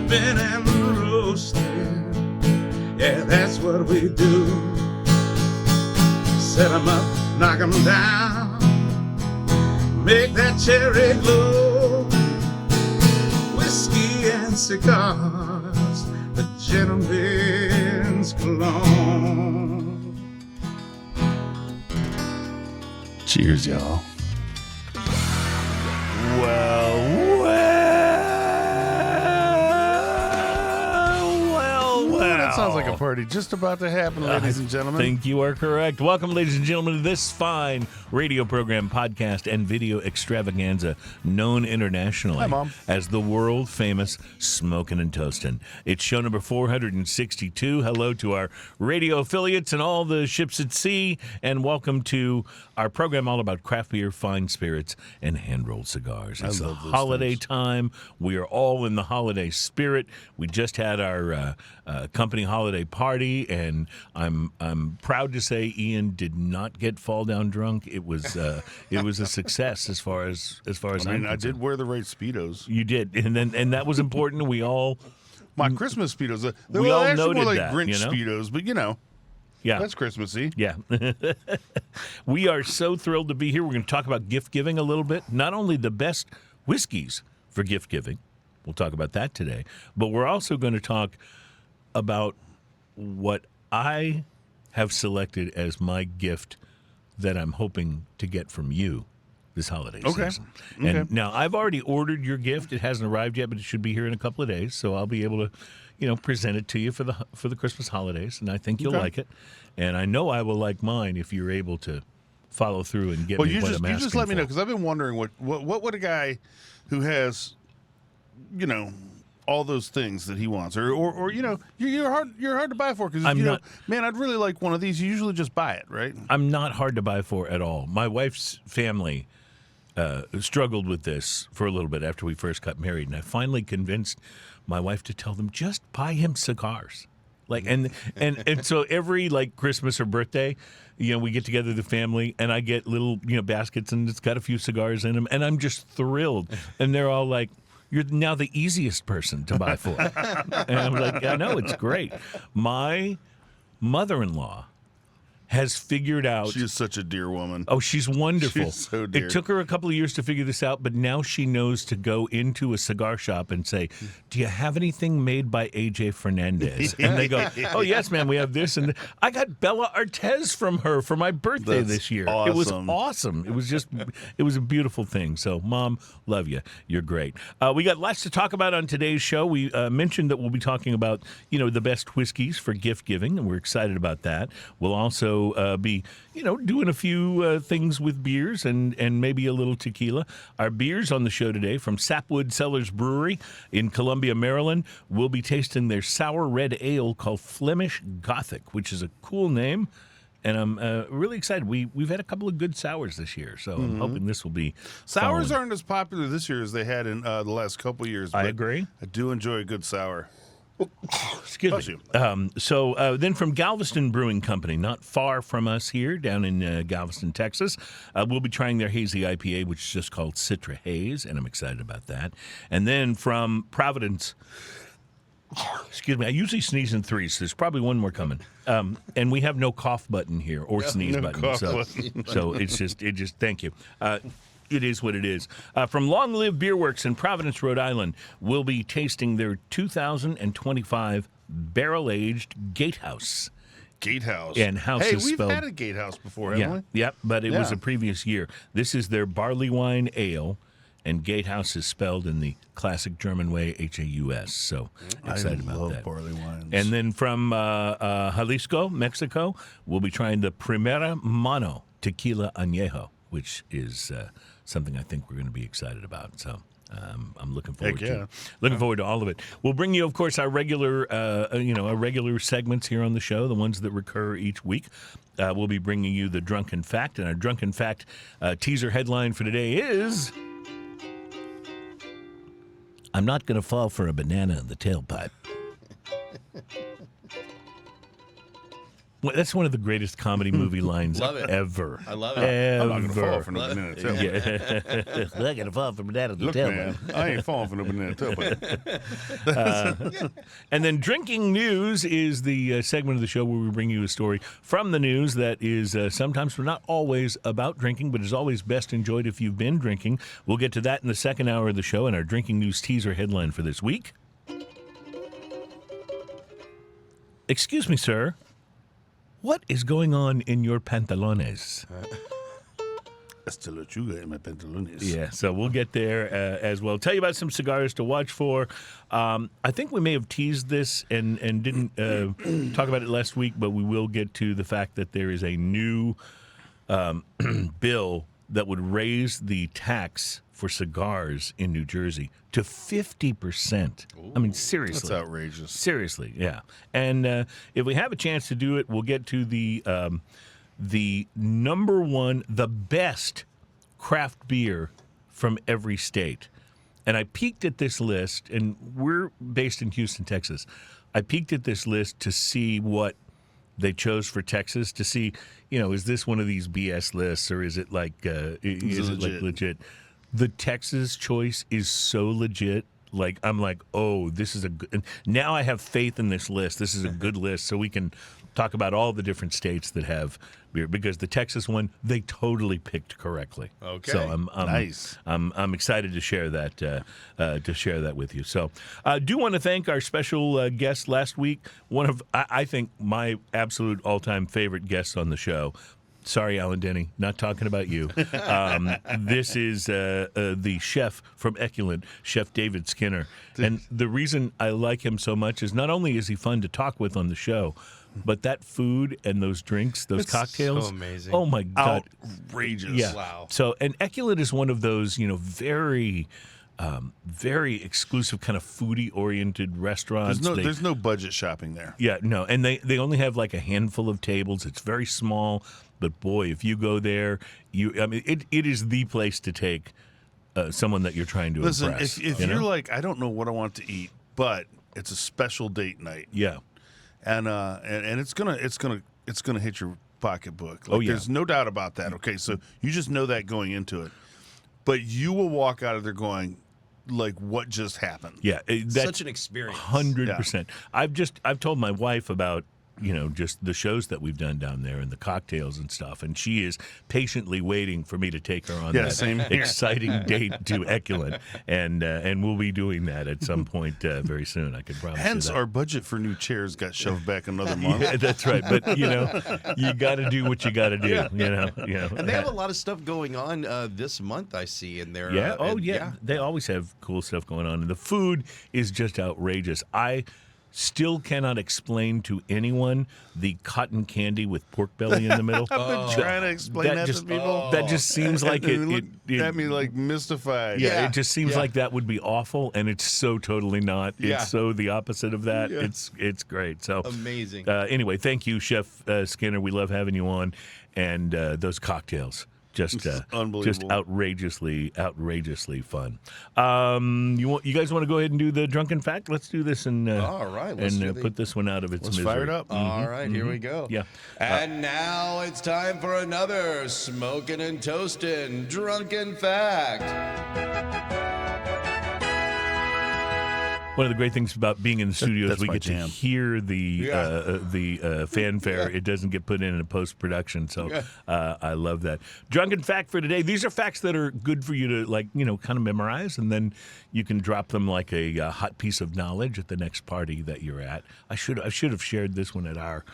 ripping and roasting. Yeah, that's what we do. Set 'em up, knock 'em down, make that cherry glow. Whiskey and cigars, the gentleman's cologne. Cheers, y'all. Well. That sounds like a party just about to happen, ladies and gentlemen. I think you are correct. Welcome, ladies and gentlemen, to this fine radio program, podcast, and video extravaganza known internationally as the world-famous Smokin' and Toastin'. It's show number 462. Hello to our radio affiliates and all the ships at sea, and welcome to our program all about craft beer, fine spirits, and hand-rolled cigars. It's the holiday time. We are all in the holiday spirit. We just had our company holiday party, and I'm proud to say Ian did not get fall down drunk. It was a success as far as I did wear the right Speedos. You did, and that was important. We all my Christmas Speedos. We all noted more like that, Grinch you know? Speedos, but yeah, that's Christmassy. Yeah. We are so thrilled to be here. We're going to talk about gift giving a little bit. Not only the best whiskeys for gift giving, we'll talk about that today, but we're also going to talk about what I have selected as my gift that I'm hoping to get from you this holiday season. And now I've already ordered your gift. It hasn't arrived yet, but it should be here in a couple of days. So I'll be able to, present it to you for the Christmas holidays, and I think you'll like it. And I know I will like mine if you're able to follow through and get me what I'm asking for. You just let me know, because I've been wondering what would a guy who has, all those things that he wants, or you're hard to buy for, because man, I'd really like one of these. You usually just buy it, right? I'm not hard to buy for at all. My wife's family struggled with this for a little bit after we first got married, and I finally convinced my wife to tell them, just buy him cigars. And so every Christmas or birthday, we get together the family, and I get little baskets, and it's got a few cigars in them, and I'm just thrilled. And they're all like, "You're now the easiest person to buy for." And I'm like, "I know, it's great." My mother-in-law has figured out... She is such a dear woman. Oh, she's wonderful. She's so dear. It took her a couple of years to figure this out, but now she knows to go into a cigar shop and say, "Do you have anything made by A.J. Fernandez?" And they go, "Oh, yes, ma'am, we have this." And I got Bella Artez from her for my birthday this year. Awesome. It was awesome. It was a beautiful thing. So, Mom, love you. You're great. We got lots to talk about on today's show. We mentioned that we'll be talking about, the best whiskeys for gift giving, and we're excited about that. We'll also be, doing a few things with beers and maybe a little tequila. Our beers on the show today from Sapwood Cellars Brewery in Columbia, Maryland. We'll be tasting their sour red ale called Flemish Gothic, which is a cool name, and I'm really excited. We've had a couple of good sours this year, so I'm hoping this will be Sours aren't as popular this year as they had in the last couple of years. I agree. I do enjoy a good sour. Excuse me. So then from Galveston Brewing Company, not far from us here, down in Galveston, Texas, we'll be trying their Hazy IPA, which is just called Citra Haze, and I'm excited about that. And then from Providence, excuse me, I usually sneeze in threes, so there's probably one more coming. And we have no cough button here or sneeze button. So it's just thank you. It is what it is. From Long Live Beerworks in Providence, Rhode Island, we'll be tasting their 2025 barrel-aged Gatehouse. Gatehouse. And Haus is spelled... Hey, we've had a Gatehouse before, haven't we? Yep, but it was a previous year. This is their Barleywine ale, and Gatehouse is spelled in the classic German way, H-A-U-S. So excited about that. I love barley wines. And then from Jalisco, Mexico, we'll be trying the Primera Mano Tequila Anejo, which is something I think we're going to be excited about. So I'm looking forward to all of it. We'll bring you, of course, our regular segments here on the show, the ones that recur each week. We'll be bringing you the Drunken Fact, and our Drunken Fact teaser headline for today is: "I'm not going to fall for a banana in the tailpipe." Well, that's one of the greatest comedy movie lines ever. I love it. Ever. I'm not going to fall for no banana tailbone. I'm not going to fall from that at the Look, man, I ain't falling for no banana tailbone. And then Drinking News is the segment of the show where we bring you a story from the news that is sometimes, but not always, about drinking, but is always best enjoyed if you've been drinking. We'll get to that in the second hour of the show and our Drinking News teaser headline for this week. Excuse me, sir. What is going on in your pantalones? Hasta lechuga en my pantalones. Yeah, so we'll get there as well. Tell you about some cigars to watch for. I think we may have teased this and didn't talk about it last week, but we will get to the fact that there is a new bill that would raise the tax for cigars in New Jersey to 50%. I mean, seriously. That's outrageous. Seriously, yeah. And if we have a chance to do it, we'll get to the number one, the best craft beer from every state. And I peeked at this list, and we're based in Houston, Texas. I peeked at this list to see what they chose for Texas, to see, is this one of these BS lists, or is it like legit? The Texas choice is so legit. Like, I'm like, oh, this is a good. Now I have faith in this list. This is a good list, so we can talk about all the different states that have beer, because the Texas one, they totally picked correctly. Okay, so I'm nice. I'm excited to share that with you. So I do want to thank our special guest last week. One of I think my absolute all-time favorite guests on the show. Sorry, Alan Denny, not talking about you. This is the chef from Eculent, Chef David Skinner. And the reason I like him so much is not only is he fun to talk with on the show, but that food and those drinks, those cocktails. So amazing. Oh, my God. Outrageous. Yeah. Wow. So, and Eculent is one of those, very exclusive kind of foodie-oriented restaurants. There's no budget shopping there. Yeah, no, and they only have like a handful of tables. It's very small, but boy, if you go there, it is the place to take someone that you're trying to impress. If you're like, I don't know what I want to eat, but it's a special date night. Yeah, and it's gonna hit your pocketbook. Like, oh yeah, there's no doubt about that. Okay, so you just know that going into it, but you will walk out of there going, like, what just happened? Yeah, that's such an experience. 100%. I've told my wife about just the shows that we've done down there and the cocktails and stuff, and she is patiently waiting for me to take her on that same here. exciting date to Eculent, and we'll be doing that at some point very soon. I can promise. Hence, you that. our budget for new chairs got shoved back another month. Yeah, that's right. But you got to do what you got to do. And they have a lot of stuff going on this month. I see in there. Yeah. They always have cool stuff going on, and the food is just outrageous. I still cannot explain to anyone the cotton candy with pork belly in the middle. I've been trying to explain that to people. That just seems like it had me like mystified. Yeah, it just seems like that would be awful, and it's so totally not. Yeah. It's so the opposite of that. Yeah. It's great. So amazing. Anyway, thank you, Chef Skinner. We love having you on, and those cocktails. Just unbelievable. Just outrageously fun. You guys want to go ahead and do the drunken fact? Let's do this and all right, put this one out of its misery. Fire it up. All right, here we go. Yeah. And now it's time for another smoking and toasting drunken fact. One of the great things about being in the studio is That's we my get jam. to hear the fanfare. It doesn't get put in post production, so I love that. Drunken fact for today. These are facts that are good for you to kind of memorize, and then you can drop them like a hot piece of knowledge at the next party that you're at. I should have shared this one at our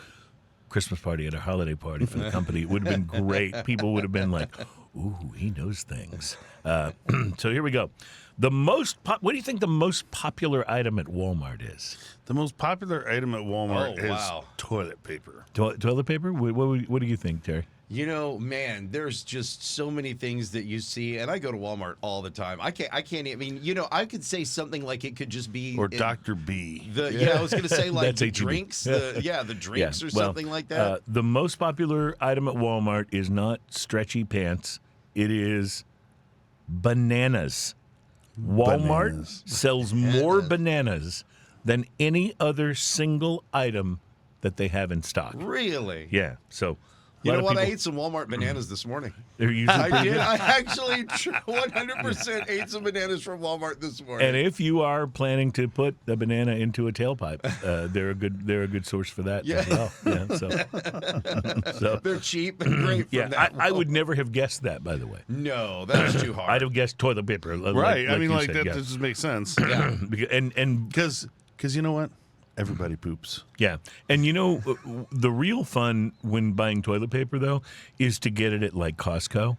Christmas party, at our holiday party for the company. It would have been great. People would have been like, "Ooh, he knows things." So here we go. What do you think the most popular item at Walmart is? The most popular item at Walmart wow. is toilet paper. Toilet paper? What do you think, Terry? Man, there's just so many things that you see, and I go to Walmart all the time. I can't. I mean, I could say something like it could just be Or Dr. B. I was going to say like That's the HEB. drinks. The drinks or something like that. The most popular item at Walmart is not stretchy pants. It is bananas. Walmart sells more bananas than any other single item that they have in stock. Really? Yeah. So You know what? I People, ate some Walmart bananas this morning. they're usually I pretty did. good. I actually 100% ate some bananas from Walmart this morning. And if you are planning to put the banana into a tailpipe, they're a good source for that as well. Yeah, so They're cheap and great. From yeah, that I would never have guessed that. By the way, No, that was too hard. I'd have guessed toilet paper. Right. I mean, you like said, that yeah. just makes sense. Yeah. Because Because you know what? Everybody poops. yeah, and you know the real fun when buying toilet paper though is to get it at like Costco,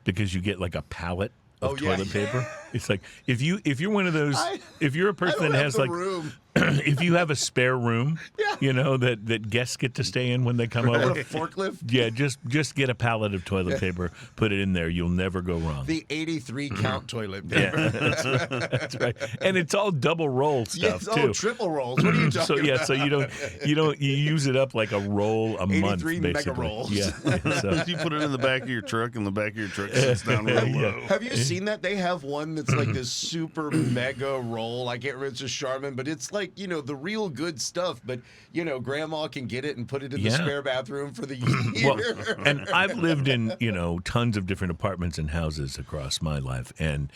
because you get like a pallet of toilet paper. It's like if you're one of those, if you're a person that has like room. if you have a spare room, Yeah. you know that guests get to stay in when they come Or over. a forklift. Yeah, just get a pallet of toilet paper, put it in there. You'll never go wrong. The 83 count toilet paper. Yeah, that's right. And it's all double roll stuff Yes, too. triple rolls. What are you talking So yeah, about? so you use it up like a roll a month, 83 basically. mega rolls. Yeah. So, You put it in the back of your truck, and the back of your truck sits down real low. Have you seen that? They have one that's like this super mega roll. I can't remember, it's a Charmin, but it's like, the real good stuff. But, grandma can get it and put it in the Yeah. spare bathroom for the year. well, and I've lived in tons of different apartments and houses across my life, and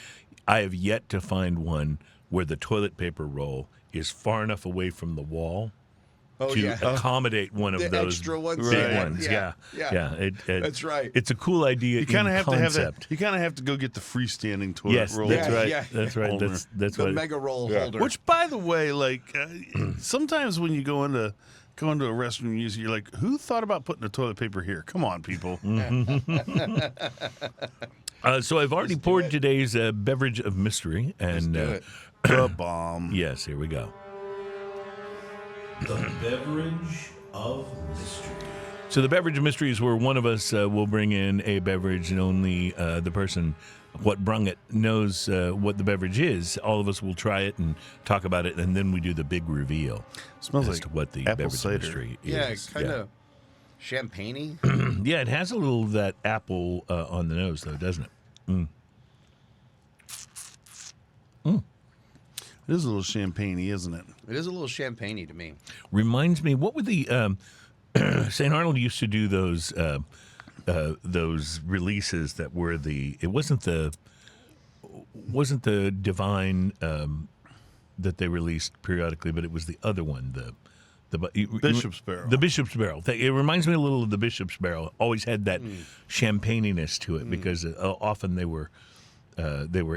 I have yet to find one where the toilet paper roll is far enough away from the wall to accommodate one of The those extra ones. big Right. ones. Yeah. That's right. It's a cool idea. You kind of have concept. to have that. You kind of have to go get the freestanding toilet Yes, roll. that's right. Yeah. That's right. Holder. That's The what. mega roll holder. Which, by the way, sometimes when you go into a restroom, you're like, who thought about putting the toilet paper here? Come on, people. So I've already poured today's beverage of mystery, and do it. The bomb. yes, here we go. The beverage of mystery. So the beverage of mystery is where one of us will bring in a beverage, and only the person what brung it knows what the beverage is. All of us will try it and talk about it, and then we do the big reveal. Smells as like to what the apple beverage cider. of mystery is. Yeah, kind of champagne-y. Yeah, it has a little of that apple on the nose, though, doesn't it? It is a little champagne-y, isn't it? It is a little champagne-y to me. Reminds me, what were the St. Arnold used to do those releases that were it wasn't the Divine that they released periodically, but it was the other one, the Bishop's Barrel. The Bishop's Barrel. It reminds me a little of the Bishop's Barrel. Always had that champagniness to it because often they were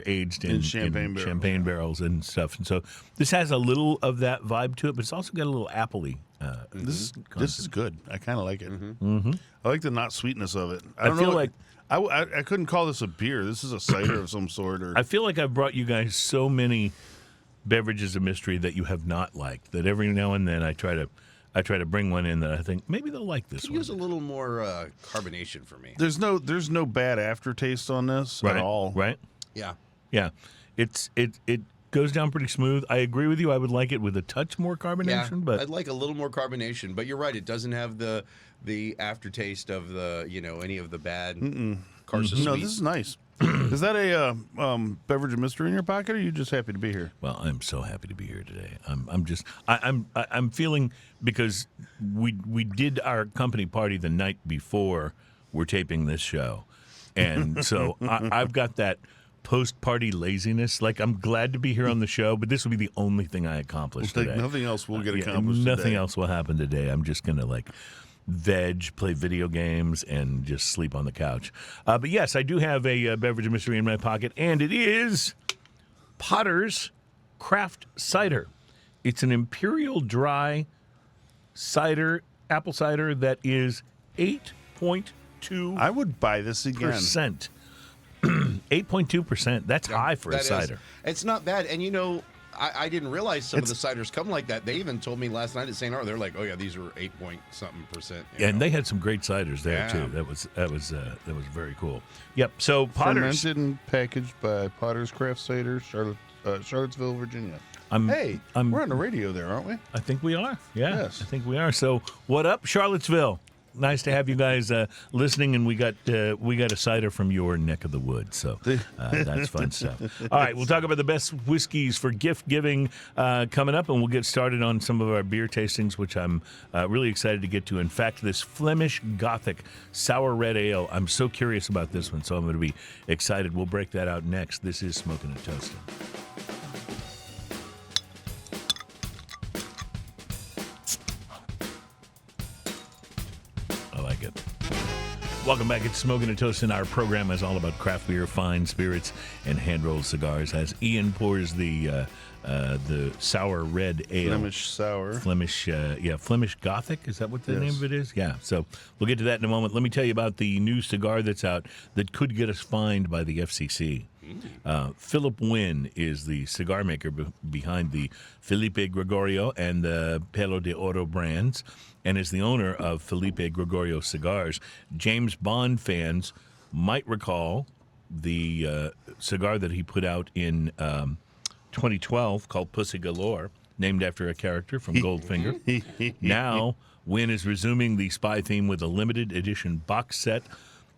aged in champagne barrels and stuff. And so this has a little of that vibe to it, but it's also got a little appley. This is good. I kind of like it. Mm-hmm. I like the not sweetness of it. I feel like I couldn't call this a beer. This is a cider of some sort. Or I feel like I've brought you guys so many beverages of mystery that you have not liked, that every now and then I try to bring one in that I think maybe they'll like this one. Use a little more carbonation for me. there's no bad aftertaste on this at all. Right? Yeah. Yeah. It goes down pretty smooth. I agree with you. I would like it with a touch more carbonation, but I'd like a little more carbonation. But you're right; it doesn't have the aftertaste of any of the bad Carsa No, sweet. this is nice. Is that a beverage of mystery in your pocket, or are you just happy to be here? well, I'm so happy to be here today. I'm feeling, because we did our company party the night before we're taping this show, and so I've got that post-party laziness. Like, I'm glad to be here on the show, but this will be the only thing I accomplish We'll take today. nothing else will get Yeah, accomplished nothing today. else will happen today. I'm just gonna veg, play video games, and just sleep on the couch. But yes, I do have a beverage of mystery in my pocket, and it is Potter's Craft Cider. It's an imperial dry cider, apple cider that is 8.2%. I would buy this again. 8.2%. That's high for a That is- cider. It's not bad, and I didn't realize some of the ciders come like that. They even told me last night at St. Arnold, they're like, "Oh yeah, these are 8-point-something%." And they had some great ciders there Yeah. too. That was very cool. Yep. So Potter's. Fermented and packaged by Potter's Craft Cider, Charlottesville, Virginia. I'm- We're on the radio there, aren't we? I think we are. Yeah. Yes. I think we are. So what up, Charlottesville? Nice to have you guys listening, and we got a cider from your neck of the woods, so that's fun stuff. All right, we'll talk about the best whiskeys for gift giving coming up, and we'll get started on some of our beer tastings, which I'm really excited to get to. In fact, this Flemish Gothic sour red ale, I'm so curious about this one, so I'm going to be excited. We'll break that out next. This is Smoking and Toasting. I like it. Welcome back. It's Smoking and Toasting. Our program is all about craft beer, fine spirits, and hand-rolled cigars. As Ian pours the sour red ale. Flemish sour. Flemish Gothic. Is that what the name of it is? Yeah. So we'll get to that in a moment. Let me tell you about the new cigar that's out that could get us fined by the FCC. Philip Wynn is the cigar maker behind the Felipe Gregorio and the Pelo de Oro brands, and is the owner of Felipe Gregorio Cigars. James Bond fans might recall the cigar that he put out in 2012 called Pussy Galore, named after a character from Goldfinger. Now, Wynn is resuming the spy theme with a limited edition box set,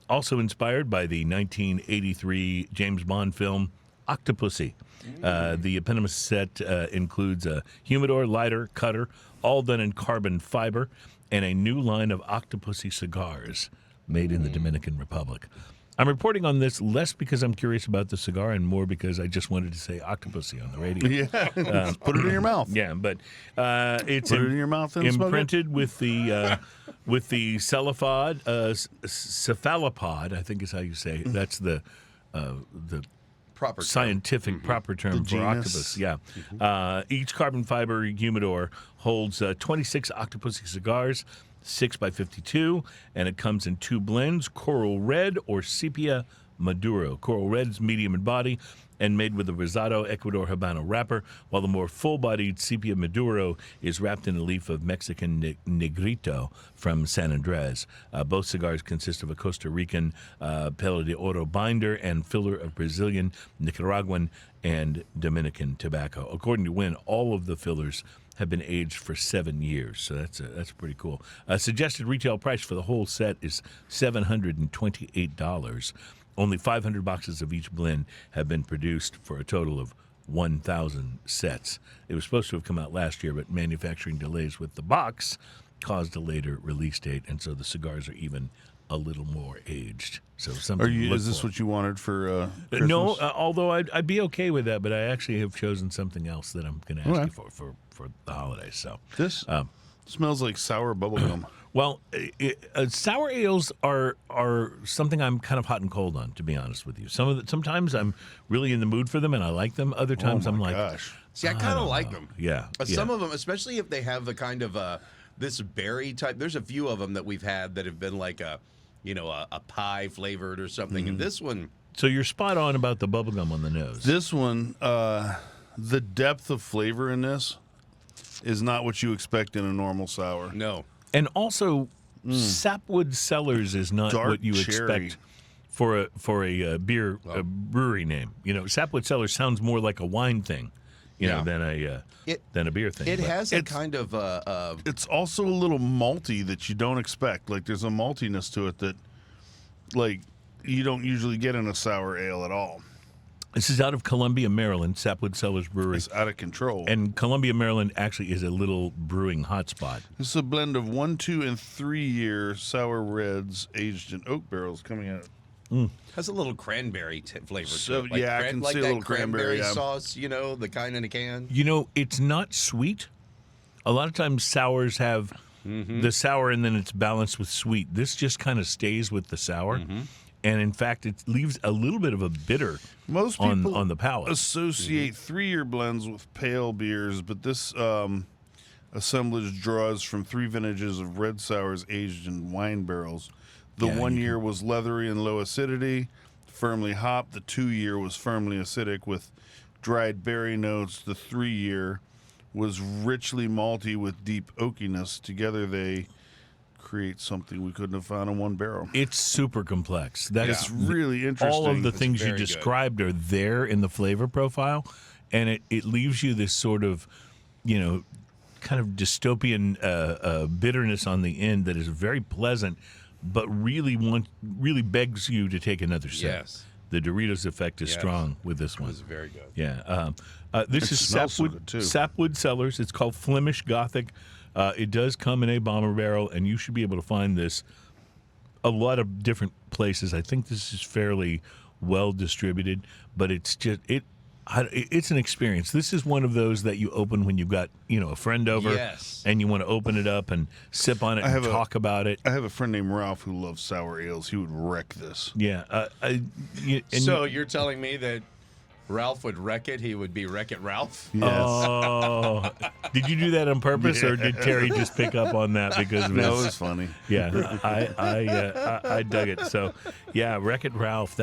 also inspired by the 1983 James Bond film Octopussy. The eponymous set includes a humidor, lighter, cutter, all done in carbon fiber, and a new line of Octopussy cigars made in the Dominican Republic. I'm reporting on this less because I'm curious about the cigar and more because I just wanted to say Octopussy on the radio. Yeah, put it in your mouth. Yeah, but it's put it in your mouth and imprinted with the cephalopod, I think is how you say it. That's the Proper scientific proper term for octopus. Yeah. Each carbon fiber humidor holds 26 Octopussy cigars, 6x52, and it comes in two blends, Coral Red or Sepia Maduro. Coral Red's medium in body and made with a Rosado Ecuador Habano wrapper, while the more full-bodied Sepia Maduro is wrapped in a leaf of Mexican Negrito from San Andres. Both cigars consist of a Costa Rican Pelo de Oro binder and filler of Brazilian, Nicaraguan, and Dominican tobacco. According to Wynn, all of the fillers have been aged for 7 years, so that's pretty cool. Suggested retail price for the whole set is $728. Only 500 boxes of each blend have been produced for a total of 1,000 sets. It was supposed to have come out last year, but manufacturing delays with the box caused a later release date, and so the cigars are even a little more aged. So something. Is this what you wanted for Christmas? No, although I'd be okay with that, but I actually have chosen something else that I'm going to ask you for the holidays. So this smells like sour bubblegum. Well, sour ales are something I'm kind of hot and cold on, to be honest with you. Sometimes I'm really in the mood for them and I like them. Other times I'm like, gosh. See, I kind of like them. Yeah. Some of them, especially if they have the kind of this berry type. There's a few of them that we've had that have been like a pie flavored or something. And this one. So you're spot on about the bubblegum on the nose. This one, the depth of flavor in this is not what you expect in a normal sour. No. And also, Sapwood Cellars is not Dark what you cherry. expect for a beer a brewery name. You know, Sapwood Cellars sounds more like a wine thing, than a beer thing. It has a kind of It's also a little malty that you don't expect. Like there's a maltiness to it that, like, you don't usually get in a sour ale at all. This is out of Columbia, Maryland, Sapwood Cellars Brewery. It's out of control. And Columbia, Maryland actually is a little brewing hotspot. This is a blend of 1, 2, and 3 year sour reds aged in oak barrels coming out. Has a little cranberry flavor So, to it. yeah, I can like see a that little cranberry, sauce, the kind in a can. It's not sweet. A lot of times sours have the sour and then it's balanced with sweet. This just kind of stays with the sour. And in fact, it leaves a little bit of a bitter Most people on the palate. associate 3 year blends with pale beers, but this assemblage draws from 3 vintages of red sours aged in wine barrels. The 1 year was leathery and low acidity, firmly hopped. The 2 year was firmly acidic with dried berry notes. The 3 year was richly malty with deep oakiness. Together they create something we couldn't have found in one barrel. It's super complex. It's really interesting. All of the It's things you very described are there in the flavor profile, and it leaves you this sort of, kind kind of dystopian bitterness on the end that is very pleasant, but really begs you to take another sip. Yes. The Doritos effect is strong with this one. It was very good. Yeah. This is smells so Sapwood, good, too. Sapwood Cellars. It's called Flemish Gothic. It does come in a bomber barrel, and you should be able to find this a lot of different places. I think this is fairly well distributed, but it's an experience. This is one of those that you open when you've got a friend over, and you want to open it up and sip on it and talk about it. I have a friend named Ralph who loves sour ales. He would wreck this. Yeah. So you're telling me that Ralph would wreck it? He would be Wreck-It Ralph? Yes. Oh, did you do that on purpose, or did Terry just pick up on that because of No, his? it was funny. Yeah, I dug it. So, yeah, Wreck-It Ralph.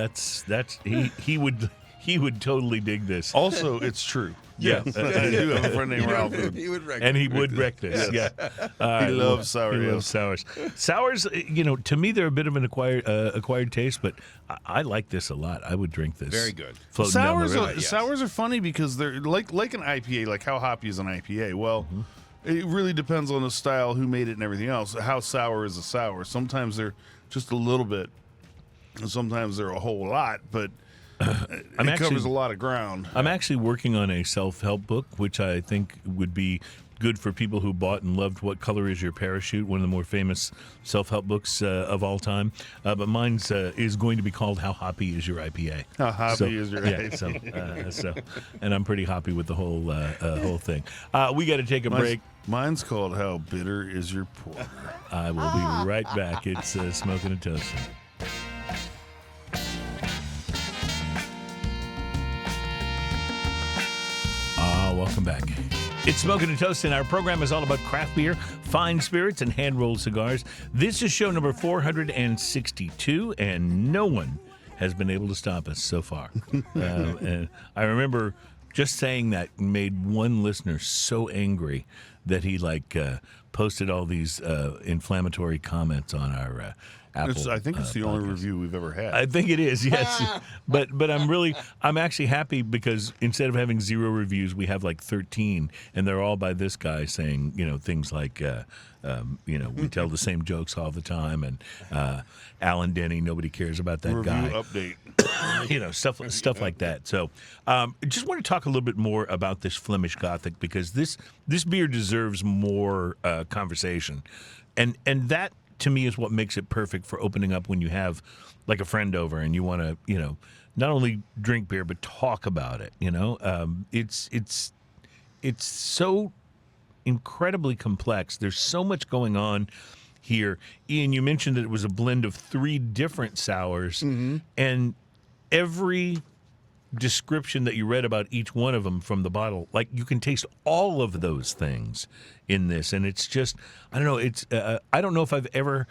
He would totally dig this. Also, it's true. Yeah, I do have a friend named Ralph. He would wreck and it. he would wreck this. Yes. Yeah, He loves sour He ales. loves sours. Sours, to me, they're a bit of an acquired taste, but I like this a lot. I would drink this. Very good. Floating down the river. Sours are funny because they're like an IPA. Like, how hoppy is an IPA? Well, it really depends on the style, who made it, and everything else. How sour is a sour? Sometimes they're just a little bit, and sometimes they're a whole lot, but it covers a lot of ground. I'm actually working on a self-help book, which I think would be good for people who bought and loved What Color Is Your Parachute, one of the more famous self-help books of all time. But mine's is going to be called How Hoppy Is Your IPA? How hoppy is your IPA? So, and I'm pretty hoppy with the whole thing. We got to take a break. Mine's called How Bitter Is Your Porter. I will be right back. It's Smoking and Toasting. Welcome back. It's Smoking and Toasting. Our program is all about craft beer, fine spirits, and hand-rolled cigars. This is show number 462, and no one has been able to stop us so far. And I remember just saying that made one listener so angry that he posted all these inflammatory comments on our Apple. I think it's the only podcast. review we've ever had. I think it is, yes. but I'm actually happy because instead of having 0 reviews, we have 13, and they're all by this guy saying, things like, we tell the same jokes all the time, and Alan Denny, nobody cares about that review guy. Update. Stuff like that. So, just want to talk a little bit more about this Flemish Gothic because this beer deserves more conversation, and that, to me, is what makes it perfect for opening up when you have a friend over and you want to, not only drink beer but talk about it. It's so incredibly complex. There's so much going on here. Ian, you mentioned that it was a blend of 3 different sours, and every description that you read about each one of them from the bottle, you can taste all of those things in this, and it's just, I don't know, it's I don't know if I've ever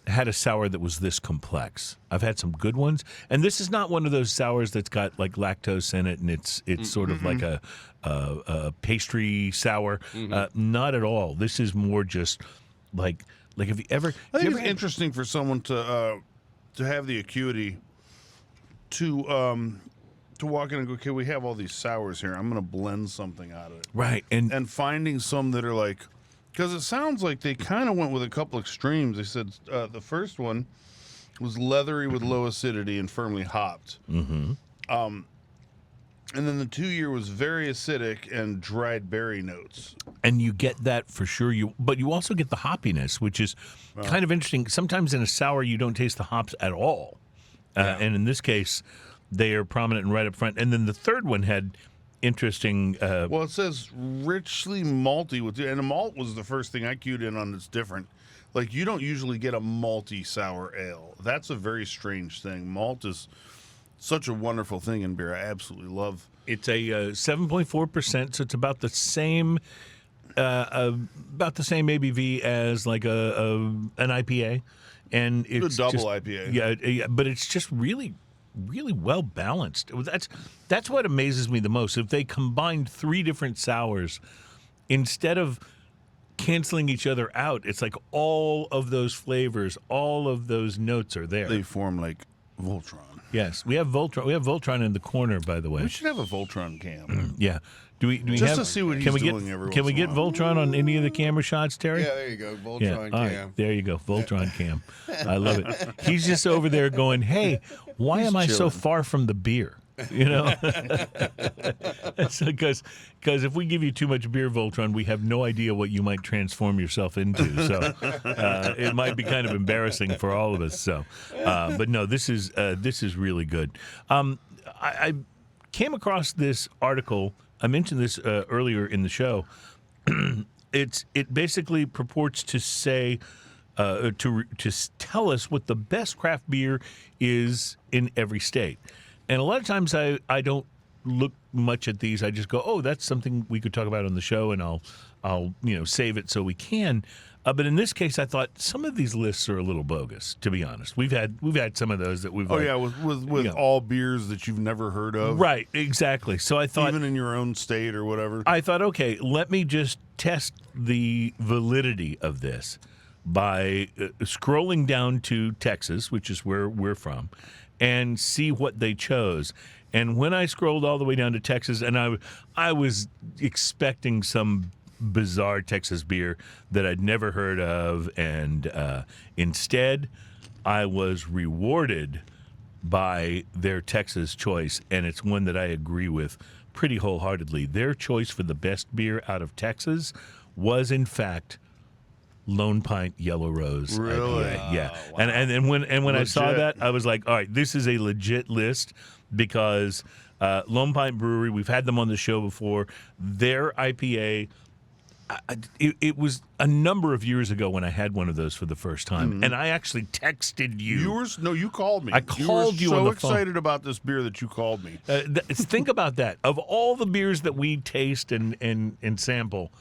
had a sour that was this complex. I've had some good ones, and this is not one of those sours that's got lactose in it, and it's sort of like a pastry sour. Not at all. This is more just like have you ever? I think it's interesting for someone to have the acuity to walk in and go, okay, we have all these sours here. I'm going to blend something out of it. Right. And finding some that are because it sounds like they kind of went with a couple extremes. They said the first one was leathery with low acidity and firmly hopped. Mm-hmm. And then the 2-year was very acidic and dried berry notes. And you get that for sure. But you also get the hoppiness, which is kind of interesting. Sometimes in a sour, you don't taste the hops at all. And in this case, they are prominent and right up front. And then the third one had interesting. Well, it says richly malty and a malt was the first thing I cued in on that's different. You don't usually get a malty sour ale. That's a very strange thing. Malt is such a wonderful thing in beer. I absolutely love. It's a 7.4%, so it's about the same. About the same ABV as an IPA, and it's a double just, IPA. Yeah, but it's just really well balanced. That's what amazes me the most. If they combined 3 different sours, instead of canceling each other out, it's all of those flavors, all of those notes are there. They form Voltron. Yes, we have Voltron. We have Voltron in the corner, by the way. We should have a Voltron cam. Yeah. Do we Just have, to see what he's can we doing get, every Can we once get in a while. Voltron on any of the camera shots, Terry? Yeah, there you go. Voltron Yeah, all right, cam. there you go, Voltron cam. I love it. He's just over there going, "Hey, why am I so chilling. far from the beer?" You know, because if we give you too much beer, Voltron, we have no idea what you might transform yourself into. So it might be kind of embarrassing for all of us. So, but no, this is really good. I came across this article. I mentioned this earlier in the show. It basically purports to say to tell us what the best craft beer is in every state. And a lot of times I don't look much at these. I just go, oh, that's something we could talk about on the show, and I'll save it so we can. But in this case, I thought some of these lists are a little bogus. To be honest, we've had some of those that we've. Oh yeah, with all beers that you've never heard of. Right, exactly. So I thought, even in your own state or whatever. I thought, okay, let me just test the validity of this by scrolling down to Texas, which is where we're from, and see what they chose. And when I scrolled all the way down to Texas, and I was expecting some bizarre Texas beer that I'd never heard of, and instead I was rewarded by their Texas choice, and it's one that I agree with pretty wholeheartedly. Their choice for the best beer out of Texas was, in fact, Lone Pint Yellow Rose. Really? IPA. Yeah. Wow. And when I saw Legit. that, I was like, all right, this is a legit list, because Lone Pint Brewery, we've had them on the show before. Their IPA, it was a number of years ago when I had one of those for the first time, and I actually texted you. You called me. I called you were on so the phone. excited about this beer that you called me. Think about that. Of all the beers that we taste and sample,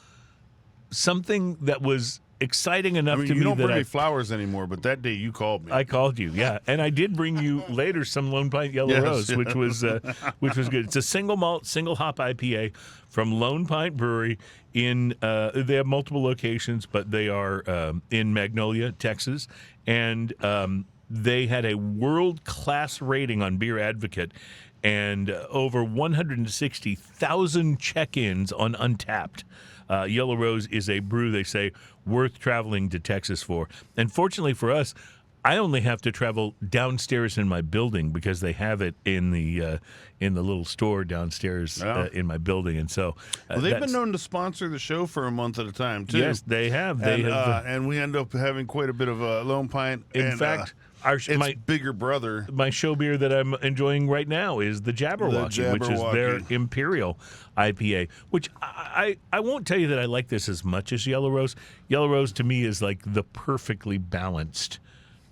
something that was exciting enough to you me don't that bring me flowers anymore, but that day you called me. I called you, yeah, and I did bring you later some Lone Pint Yellow Yes. Rose, which was good. It's a single malt, single hop IPA from Lone Pint Brewery. They have multiple locations, but they are in Magnolia, Texas, and they had a world-class rating on Beer Advocate, and over 160,000 check-ins on Untapped. Yellow Rose is a brew, they say, worth traveling to Texas for. And fortunately for us, I only have to travel downstairs in my building because they have it in the little store downstairs in my building. And so they've been known to sponsor the show for a month at a time, too. Yes, they have. And we end up having quite a bit of Lone Pint. In fact, my bigger brother. My show beer that I'm enjoying right now is the Jabberwocky, which is their Imperial IPA, which I won't tell you that I like this as much as Yellow Rose. Yellow Rose to me is like the perfectly balanced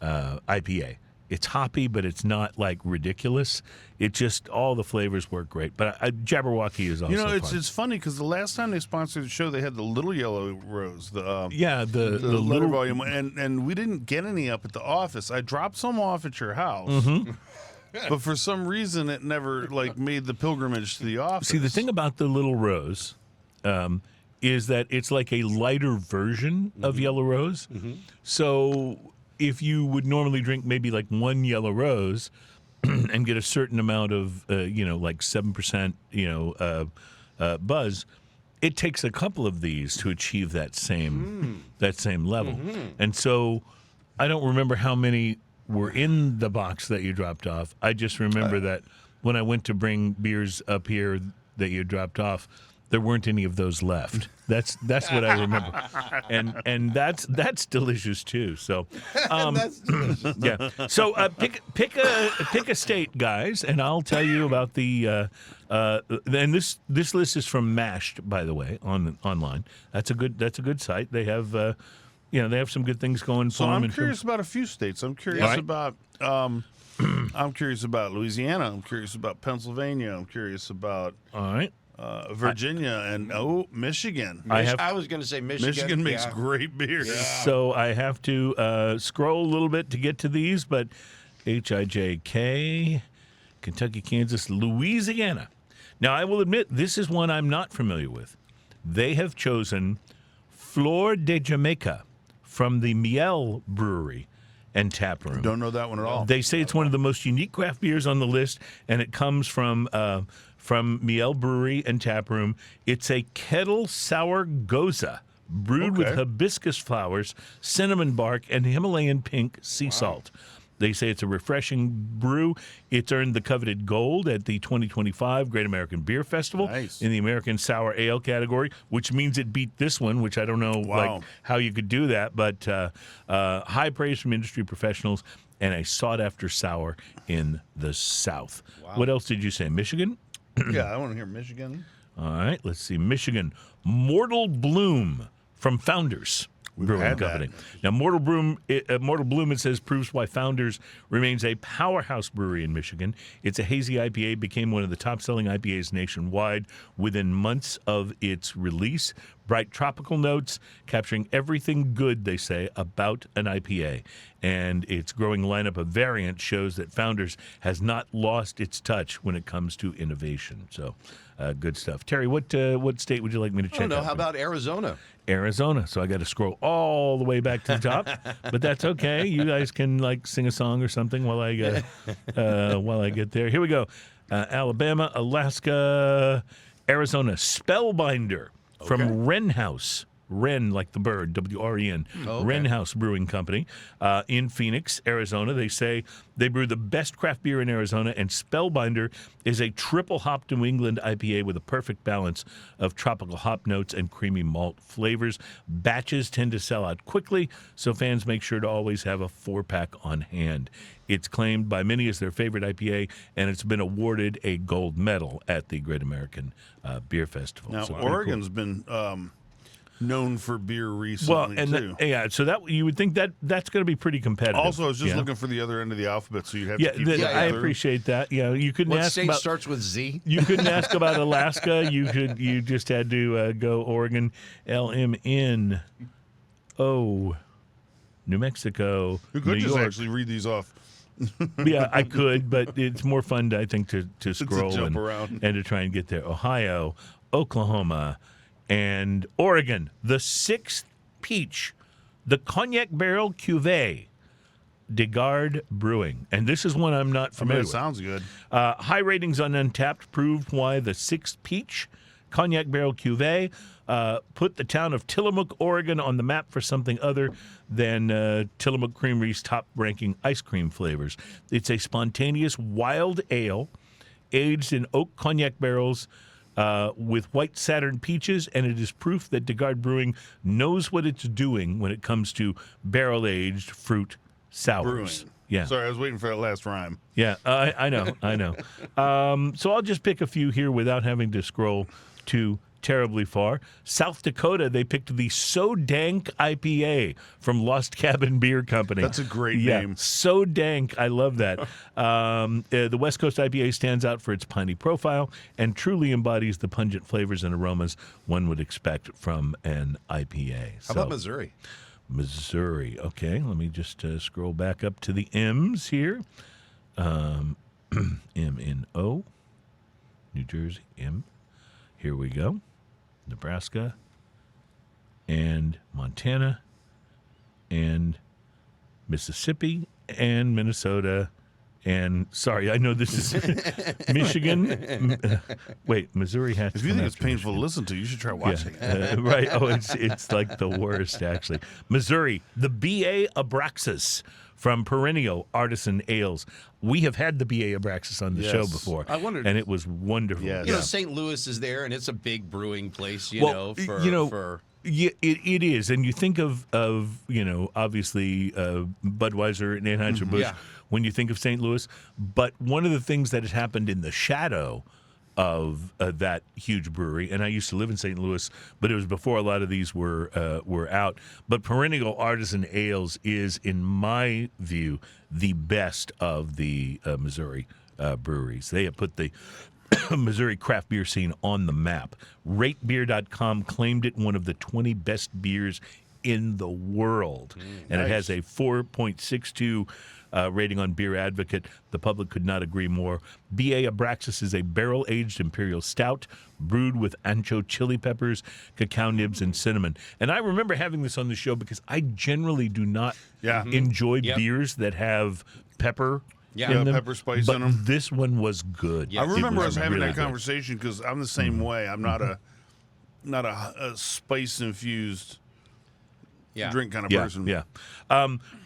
IPA. It's hoppy, but it's not like ridiculous. It just, all the flavors work great. But Jabberwocky is also fun. It's funny because the last time they sponsored the show, they had the little Yellow Rose, the little letter volume, and we didn't get any up at the office. I dropped some off at your house, but for some reason it never made the pilgrimage to the office. See, the thing about the Little Rose is that it's like a lighter version of Yellow Rose. So if you would normally drink maybe like one Yellow Rose and get a certain amount of, like 7%, buzz, it takes a couple of these to achieve that same level. And so I don't remember how many were in the box that you dropped off. I just remember that when I went to bring beers up here that you dropped off, there weren't any of those left. That's what I remember, and that's delicious too. So, That's delicious. yeah. So pick a state, guys, and I'll tell you about the. And this list is from Mashed, by the way, online. That's a good site. They have they have some good things going for So them. I'm curious about a few states. I'm curious about. I'm curious about Louisiana. I'm curious about Pennsylvania. I'm curious about. All right. Virginia and Michigan. I was going to say Michigan. Michigan makes great beer. Yeah. So I have to scroll a little bit to get to these, but HIJK, Kentucky, Kansas, Louisiana. Now, I will admit, this is one I'm not familiar with. They have chosen Flor de Jamaica from the Miel Brewery, and Taproom. Don't know that one at all. They say it's one of the most unique craft beers on the list, and it comes from Miel Brewery and Taproom. It's a kettle sour goza brewed with hibiscus flowers, cinnamon bark, and Himalayan pink sea salt. They say it's a refreshing brew. It's earned the coveted gold at the 2025 Great American Beer Festival in the American Sour Ale category, which means it beat this one, which I don't know like how you could do that, but high praise from industry professionals and a sought-after sour in the South. What else did you say? Michigan? Yeah, I want to hear Michigan. All right, let's see. Michigan, Mortal Bloom from Founders Brewing Company. Now, Mortal Bloom, it says, proves why Founders remains a powerhouse brewery in Michigan. It's a hazy IPA, became one of the top-selling IPAs nationwide within months of its release. Bright tropical notes, capturing everything good, they say, about an IPA. And its growing lineup of variants shows that Founders has not lost its touch when it comes to innovation. So, good stuff. Terry, what state would you like me to check out? I don't know. How about Arizona? Arizona. So I got to scroll all the way back to the top, but that's okay. You guys can like sing a song or something while I get there. Here we go. Alabama, Alaska, Arizona. Spellbinder from Wren House. Wren, like the bird, W-R-E-N. Wren House Brewing Company in Phoenix, Arizona. They say they brew the best craft beer in Arizona, and Spellbinder is a triple hop New England IPA with a perfect balance of tropical hop notes and creamy malt flavors. Batches tend to sell out quickly, so fans make sure to always have a 4-pack on hand. It's claimed by many as their favorite IPA, and it's been awarded a gold medal at the Great American Beer Festival. Now, so Oregon's been known for beer recently, too. So that you would think that's going to be pretty competitive. Also, I was just looking for the other end of the alphabet, so you'd have to keep I appreciate that. Yeah, you couldn't What ask state about, starts with Z? You couldn't ask about Alaska. You just had to go Oregon, LMNO, New Mexico, You could New just York. actually read these off. Yeah, I could, but it's more fun, I think, to scroll jump around. and to try and get there. Ohio, Oklahoma, and Oregon. The 6th peach, the Cognac Barrel Cuvée, Desgard Brewing. And this is one I'm not familiar with. Sounds good. High ratings on Untapped proved why the 6th peach, Cognac Barrel Cuvée, put the town of Tillamook, Oregon on the map for something other than Tillamook Creamery's top-ranking ice cream flavors. It's a spontaneous wild ale aged in oak cognac barrels with white Saturn peaches, and it is proof that Desgard Brewing knows what it's doing when it comes to barrel-aged fruit sours. Brewing. Yeah. Sorry, I was waiting for that last rhyme. Yeah, I know. So I'll just pick a few here without having to scroll too terribly far. South Dakota, they picked the So Dank IPA from Lost Cabin Beer Company. That's a great name. So Dank. I love that. The West Coast IPA stands out for its piney profile and truly embodies the pungent flavors and aromas one would expect from an IPA. How about Missouri? Missouri. Okay, let me just scroll back up to the M's here. M-N-O. New Jersey. M. Here we go. Nebraska and Montana and Mississippi and Minnesota and, sorry, I know this is Michigan. Wait, Missouri has to If you come think it's after painful Michigan. to listen to, you should try watching it. Right. Oh, it's like the worst, actually. Missouri, the B.A. Abraxas from Perennial Artisan Ales. We have had the B.A. Abraxas on the show before. I wondered. And it was wonderful. Yes. You know, St. Louis is there, and it's a big brewing place, for Yeah, it is, and you think of obviously Budweiser and Anheuser-Busch when you think of St. Louis, but one of the things that has happened in the shadow of that huge brewery, and I used to live in St. Louis, but it was before a lot of these were out. But Perennial Artisan Ales is, in my view, the best of the Missouri breweries. They have put the Missouri craft beer scene on the map. RateBeer.com claimed it one of the 20 best beers in the world. And it has a 4.62 rating on Beer Advocate. The public could not agree more. B.A. Abraxas is a barrel-aged imperial stout brewed with ancho chili peppers, cacao nibs, and cinnamon. And I remember having this on the show because I generally do not enjoy beers that have pepper in them, pepper spice but in them. this one was good. I remember us having really that good. conversation because I'm the same way. I'm not a spice-infused drink kind of person. Yeah.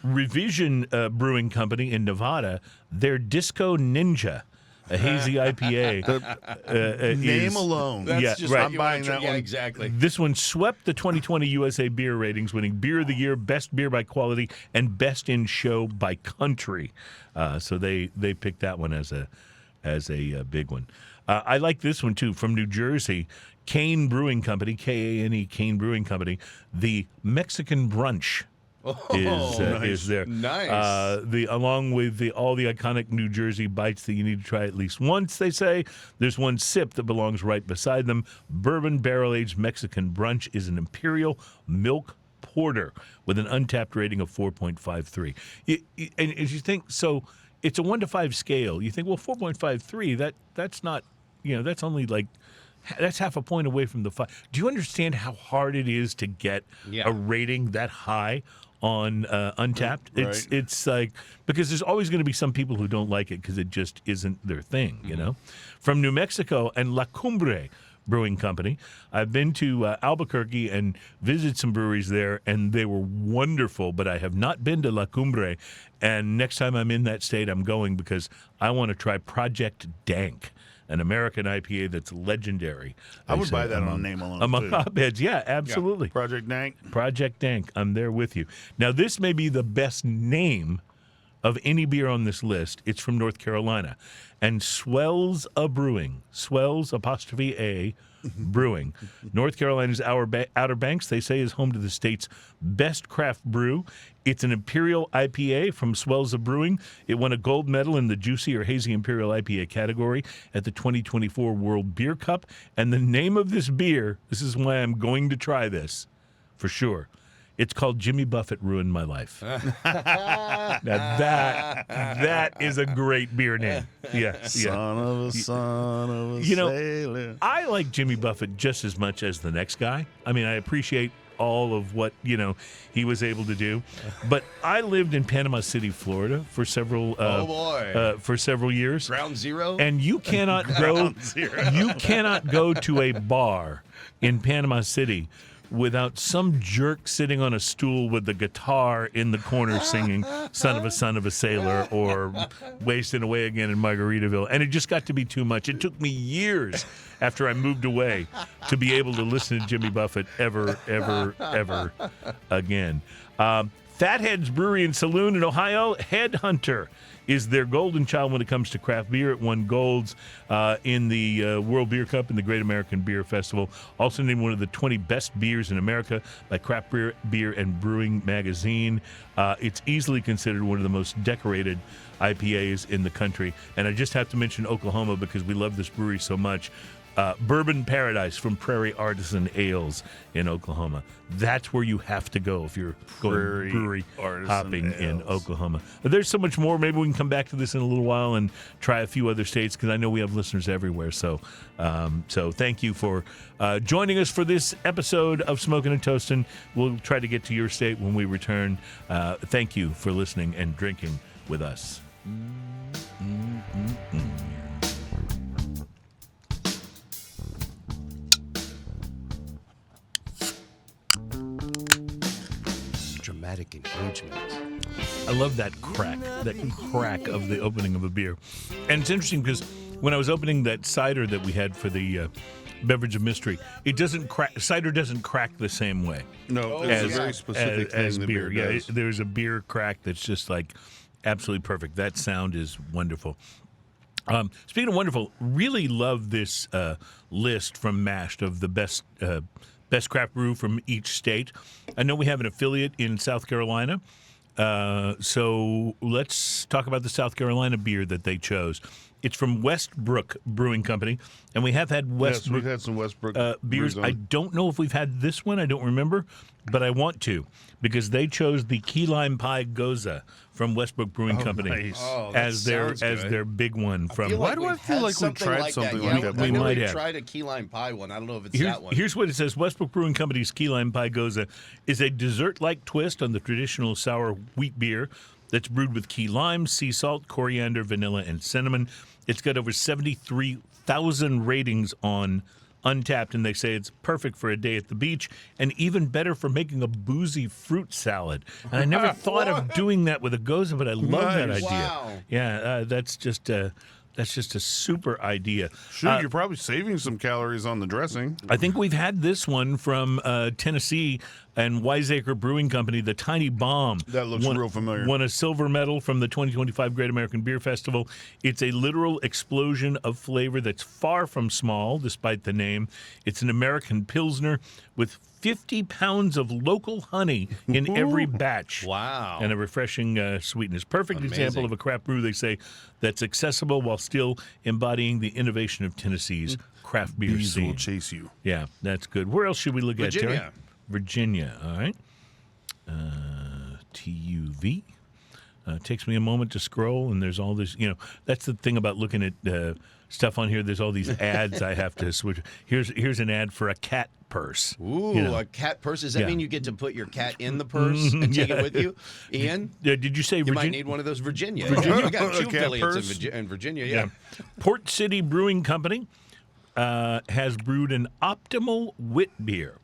Revision Brewing Company in Nevada, their Disco Ninja, a hazy IPA. Name alone. That's just right. what you buying wanna that try. Yeah, one. exactly. This one swept the 2020 USA Beer Ratings, winning Beer of the Year, Best Beer by Quality, and Best in Show by Country. So they picked that one as a big one. I like this one too, from New Jersey. Kane Brewing Company, Kane, Kane Brewing Company. The Mexican Brunch is there. Nice. Along with all the iconic New Jersey bites that you need to try at least once, they say. There's one sip that belongs right beside them. Bourbon barrel-aged Mexican Brunch is an imperial milk porter with an untapped rating of 4.53. And as you think, so it's a 1 to 5 scale. You think, well, 4.53, that's not, that's only like, that's half a point away from the 5. Do you understand how hard it is to get a rating that high on Untapped? Right. It's like, because there's always going to be some people who don't like it because it just isn't their thing, From New Mexico and La Cumbre Brewing Company. I've been to Albuquerque and visited some breweries there, and they were wonderful, but I have not been to La Cumbre. And next time I'm in that state, I'm going because I want to try Project Dank, an American IPA that's legendary. I would buy that on name alone. Among too. hotbeds, yeah, absolutely. Project Dank. Project Dank, I'm there with you. Now, this may be the best name of any beer on this list. It's from North Carolina. And Swells a Brewing, Swells apostrophe A Brewing. North Carolina's Outer Banks, they say, is home to the state's best craft brew. It's an Imperial IPA from Swells a Brewing. It won a gold medal in the Juicy or Hazy Imperial IPA category at the 2024 World Beer Cup. And the name of this beer, this is why I'm going to try this for sure. It's called Jimmy Buffett Ruined My Life. Now that is a great beer name. Son of a sailor. I like Jimmy Buffett just as much as the next guy. I mean, I appreciate all of what, he was able to do. But I lived in Panama City, Florida for several for several years. Ground Zero? And you cannot go to a bar in Panama City without some jerk sitting on a stool with the guitar in the corner singing Son of a Sailor or Wasting Away Again in Margaritaville. And it just got to be too much. It took me years after I moved away to be able to listen to Jimmy Buffett ever again. Fathead's Brewery and Saloon in Ohio, Headhunter is their golden child when it comes to craft beer. It won golds in the World Beer Cup and the Great American Beer Festival. Also named one of the 20 best beers in America by Craft Beer and Brewing magazine. It's easily considered one of the most decorated IPAs in the country. And I just have to mention Oklahoma because we love this brewery so much. Bourbon Paradise from Prairie Artisan Ales in Oklahoma. That's where you have to go if you're going brewery hopping in Oklahoma. But there's so much more. Maybe we can come back to this in a little while and try a few other states because I know we have listeners everywhere. So thank you for joining us for this episode of Smoking and Toasting. We'll try to get to your state when we return. Thank you for listening and drinking with us. Dramatic engagement. I love that crack of the opening of a beer. And it's interesting because when I was opening that cider that we had for the beverage of mystery, it doesn't crack. Cider doesn't crack the same way. No, it's a very specific thing as that beer. beer does. There's a beer crack that's just like absolutely perfect. That sound is wonderful. Speaking of wonderful, really love this list from Mashed of the best craft brew from each state. I know we have an affiliate in South Carolina, so let's talk about the South Carolina beer that they chose. It's from Westbrook Brewing Company, and we have had Westbrook. Yes, we've had some Westbrook beers. I don't know if we've had this one. I don't remember, but I want to because they chose the Key Lime Pie Goza from Westbrook Brewing Company nice. as their big one. From Why do I feel like we tried something like that? I know might we have. tried a key lime pie one. I don't know if it's that one. Here's what it says: Westbrook Brewing Company's Key Lime Pie Goza is a dessert-like twist on the traditional sour wheat beer that's brewed with key lime, sea salt, coriander, vanilla, and cinnamon. It's got over 73,000 ratings on Untapped, and they say it's perfect for a day at the beach and even better for making a boozy fruit salad. And I never thought of doing that with a Goza, but I love that idea. Wow. Yeah, that's just a super idea. Sure, you're probably saving some calories on the dressing. I think we've had this one from Tennessee and Wiseacre Brewing Company, the Tiny Bomb. That looks real familiar. Won a silver medal from the 2025 Great American Beer Festival. It's a literal explosion of flavor that's far from small, despite the name. It's an American Pilsner with 50 pounds of local honey in every batch. Wow. And a refreshing sweetness. Perfect example of a craft brew, they say, that's accessible while still embodying the innovation of Tennessee's craft beer Bees scene. will chase you. Yeah, that's good. Where else should we look at, Terry? Virginia, all right. TUV. Takes me a moment to scroll, and there's all this, that's the thing about looking at stuff on here. There's all these ads I have to switch. Here's an ad for a cat purse. Ooh, a cat purse. Does that mean you get to put your cat in the purse and take it with you? Ian? Did you say You Virginia? might need one of those Virginia. We got two affiliates in Virginia, yeah. Port City Brewing Company has brewed an optimal wit beer.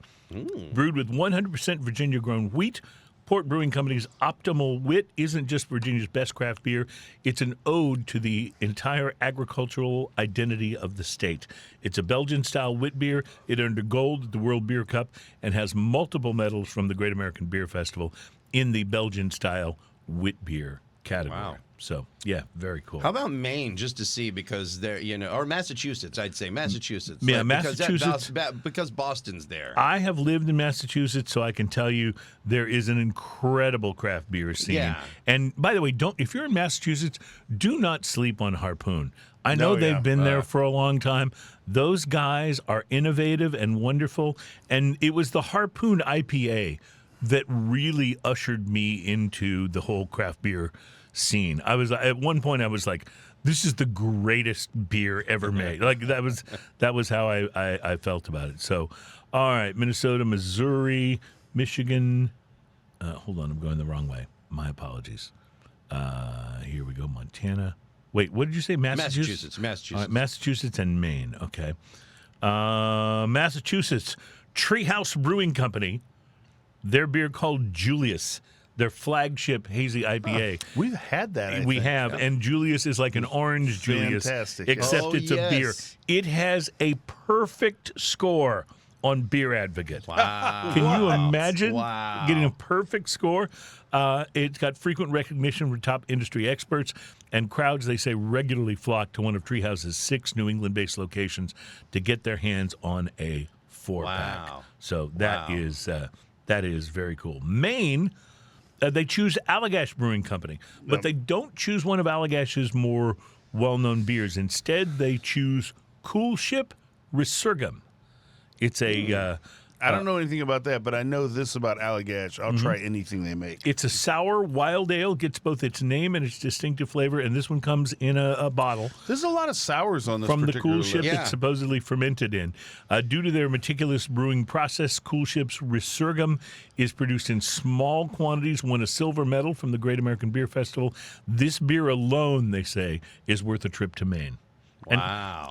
Brewed with 100% Virginia-grown wheat. Port Brewing Company's Optimal Wit isn't just Virginia's best craft beer. It's an ode to the entire agricultural identity of the state. It's a Belgian-style wit beer. It earned a gold at the World Beer Cup and has multiple medals from the Great American Beer Festival in the Belgian-style wit beer category. Wow. So, yeah, very cool. How about Maine, just to see, because they're, or Massachusetts, I'd say. Massachusetts. Yeah, Massachusetts. Because Boston's there. I have lived in Massachusetts, so I can tell you there is an incredible craft beer scene. Yeah. And by the way, if you're in Massachusetts, do not sleep on Harpoon. I know they've been there for a long time. Those guys are innovative and wonderful. And it was the Harpoon IPA that really ushered me into the whole craft beer scene. At one point I was like, this is the greatest beer ever made. Like that was how I felt about it. So, all right, Minnesota, Missouri, Michigan. Hold on, I'm going the wrong way. My apologies. Here we go, Montana. Wait, what did you say? Massachusetts. Massachusetts. All right, Massachusetts and Maine. Okay. Massachusetts, Treehouse Brewing Company. Their beer called Julius. Their flagship hazy IPA. We've had that. We have, and Julius is like an orange Julius, fantastic. except it's a beer. It has a perfect score on Beer Advocate. Wow. Can you imagine Wow. getting a perfect score? It's got frequent recognition from top industry experts, and crowds, they say, regularly flock to one of Treehouse's 6 New England-based locations to get their hands on a 4-pack. Wow. So that is very cool. Maine. They choose Allagash Brewing Company, but they don't choose one of Allagash's more well-known beers. Instead, they choose Coolship Resurgam. It's a I don't know anything about that, but I know this about Allagash. I'll try anything they make. It's a sour wild ale, gets both its name and its distinctive flavor, and this one comes in a bottle. There's a lot of sours on this From the particular Coolship list. it's supposedly fermented in. Due to their meticulous brewing process, Coolship's Resurgam is produced in small quantities, won a silver medal from the Great American Beer Festival. This beer alone, they say, is worth a trip to Maine. Wow. And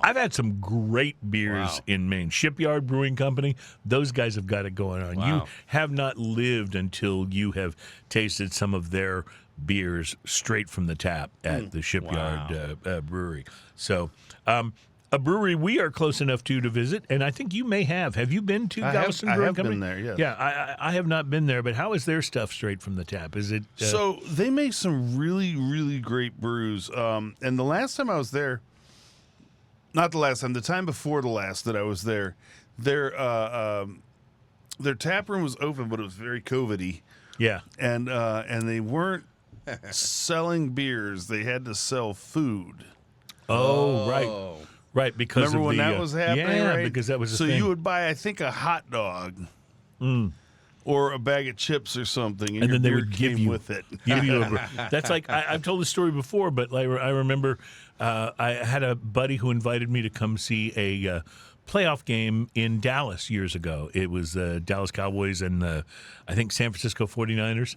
I've had some great beers in Maine. Shipyard Brewing Company, those guys have got it going on. Wow. You have not lived until you have tasted some of their beers straight from the tap at the Shipyard Brewery. So, a brewery we are close enough to visit, and I think you may have. Have you been to Galveston Brewing Company? Been there, yes. Yeah, I have not been there, but how is their stuff straight from the tap? Is it... So they make some really, really great brews. And the last time I was there, not the last time, the time before the last that I was there, their tap room was open, but it was very COVID-y. Yeah. And they weren't selling beers. They had to sell food. Oh, right. Right, because Remember of when the, that was happening, yeah, right? because that was a so thing. you would buy, I think, a hot dog or a bag of chips or something, and, and your then they beer would give came you with it. Give you that's like I've told this story before, but like, I remember I had a buddy who invited me to come see a playoff game in Dallas years ago. It was the Dallas Cowboys and I think San Francisco 49ers.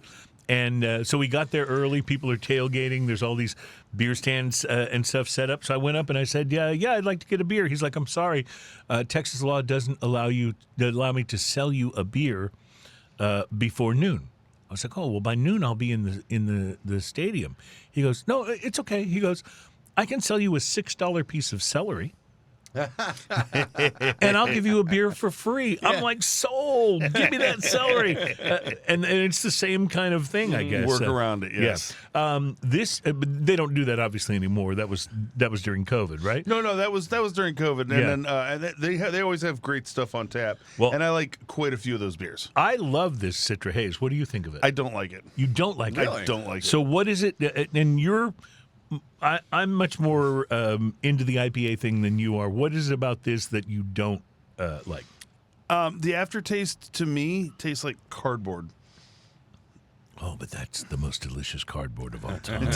And so we got there early. People are tailgating. There's all these beer stands and stuff set up. So I went up and I said, yeah, I'd like to get a beer. He's like, I'm sorry. Texas law doesn't allow me to sell you a beer before noon. I was like, oh, well, by noon I'll be in the stadium. He goes, no, it's okay. He goes, I can sell you a $6 piece of celery. And I'll give you a beer for free. Yeah. I'm like, sold. Give me that celery. And it's the same kind of thing, I guess. Work around it, yes. Yeah. But they don't do that obviously anymore. That was during COVID, right? No, that was during COVID. And then they always have great stuff on tap. Well, and I like quite a few of those beers. I love this Citra Haze. What do you think of it? I don't like it. You don't like it? I don't like it. So what is it? And I'm much more into the IPA thing than you are. What is it about this that you don't like? The aftertaste to me tastes like cardboard. Oh, but that's the most delicious cardboard of all time.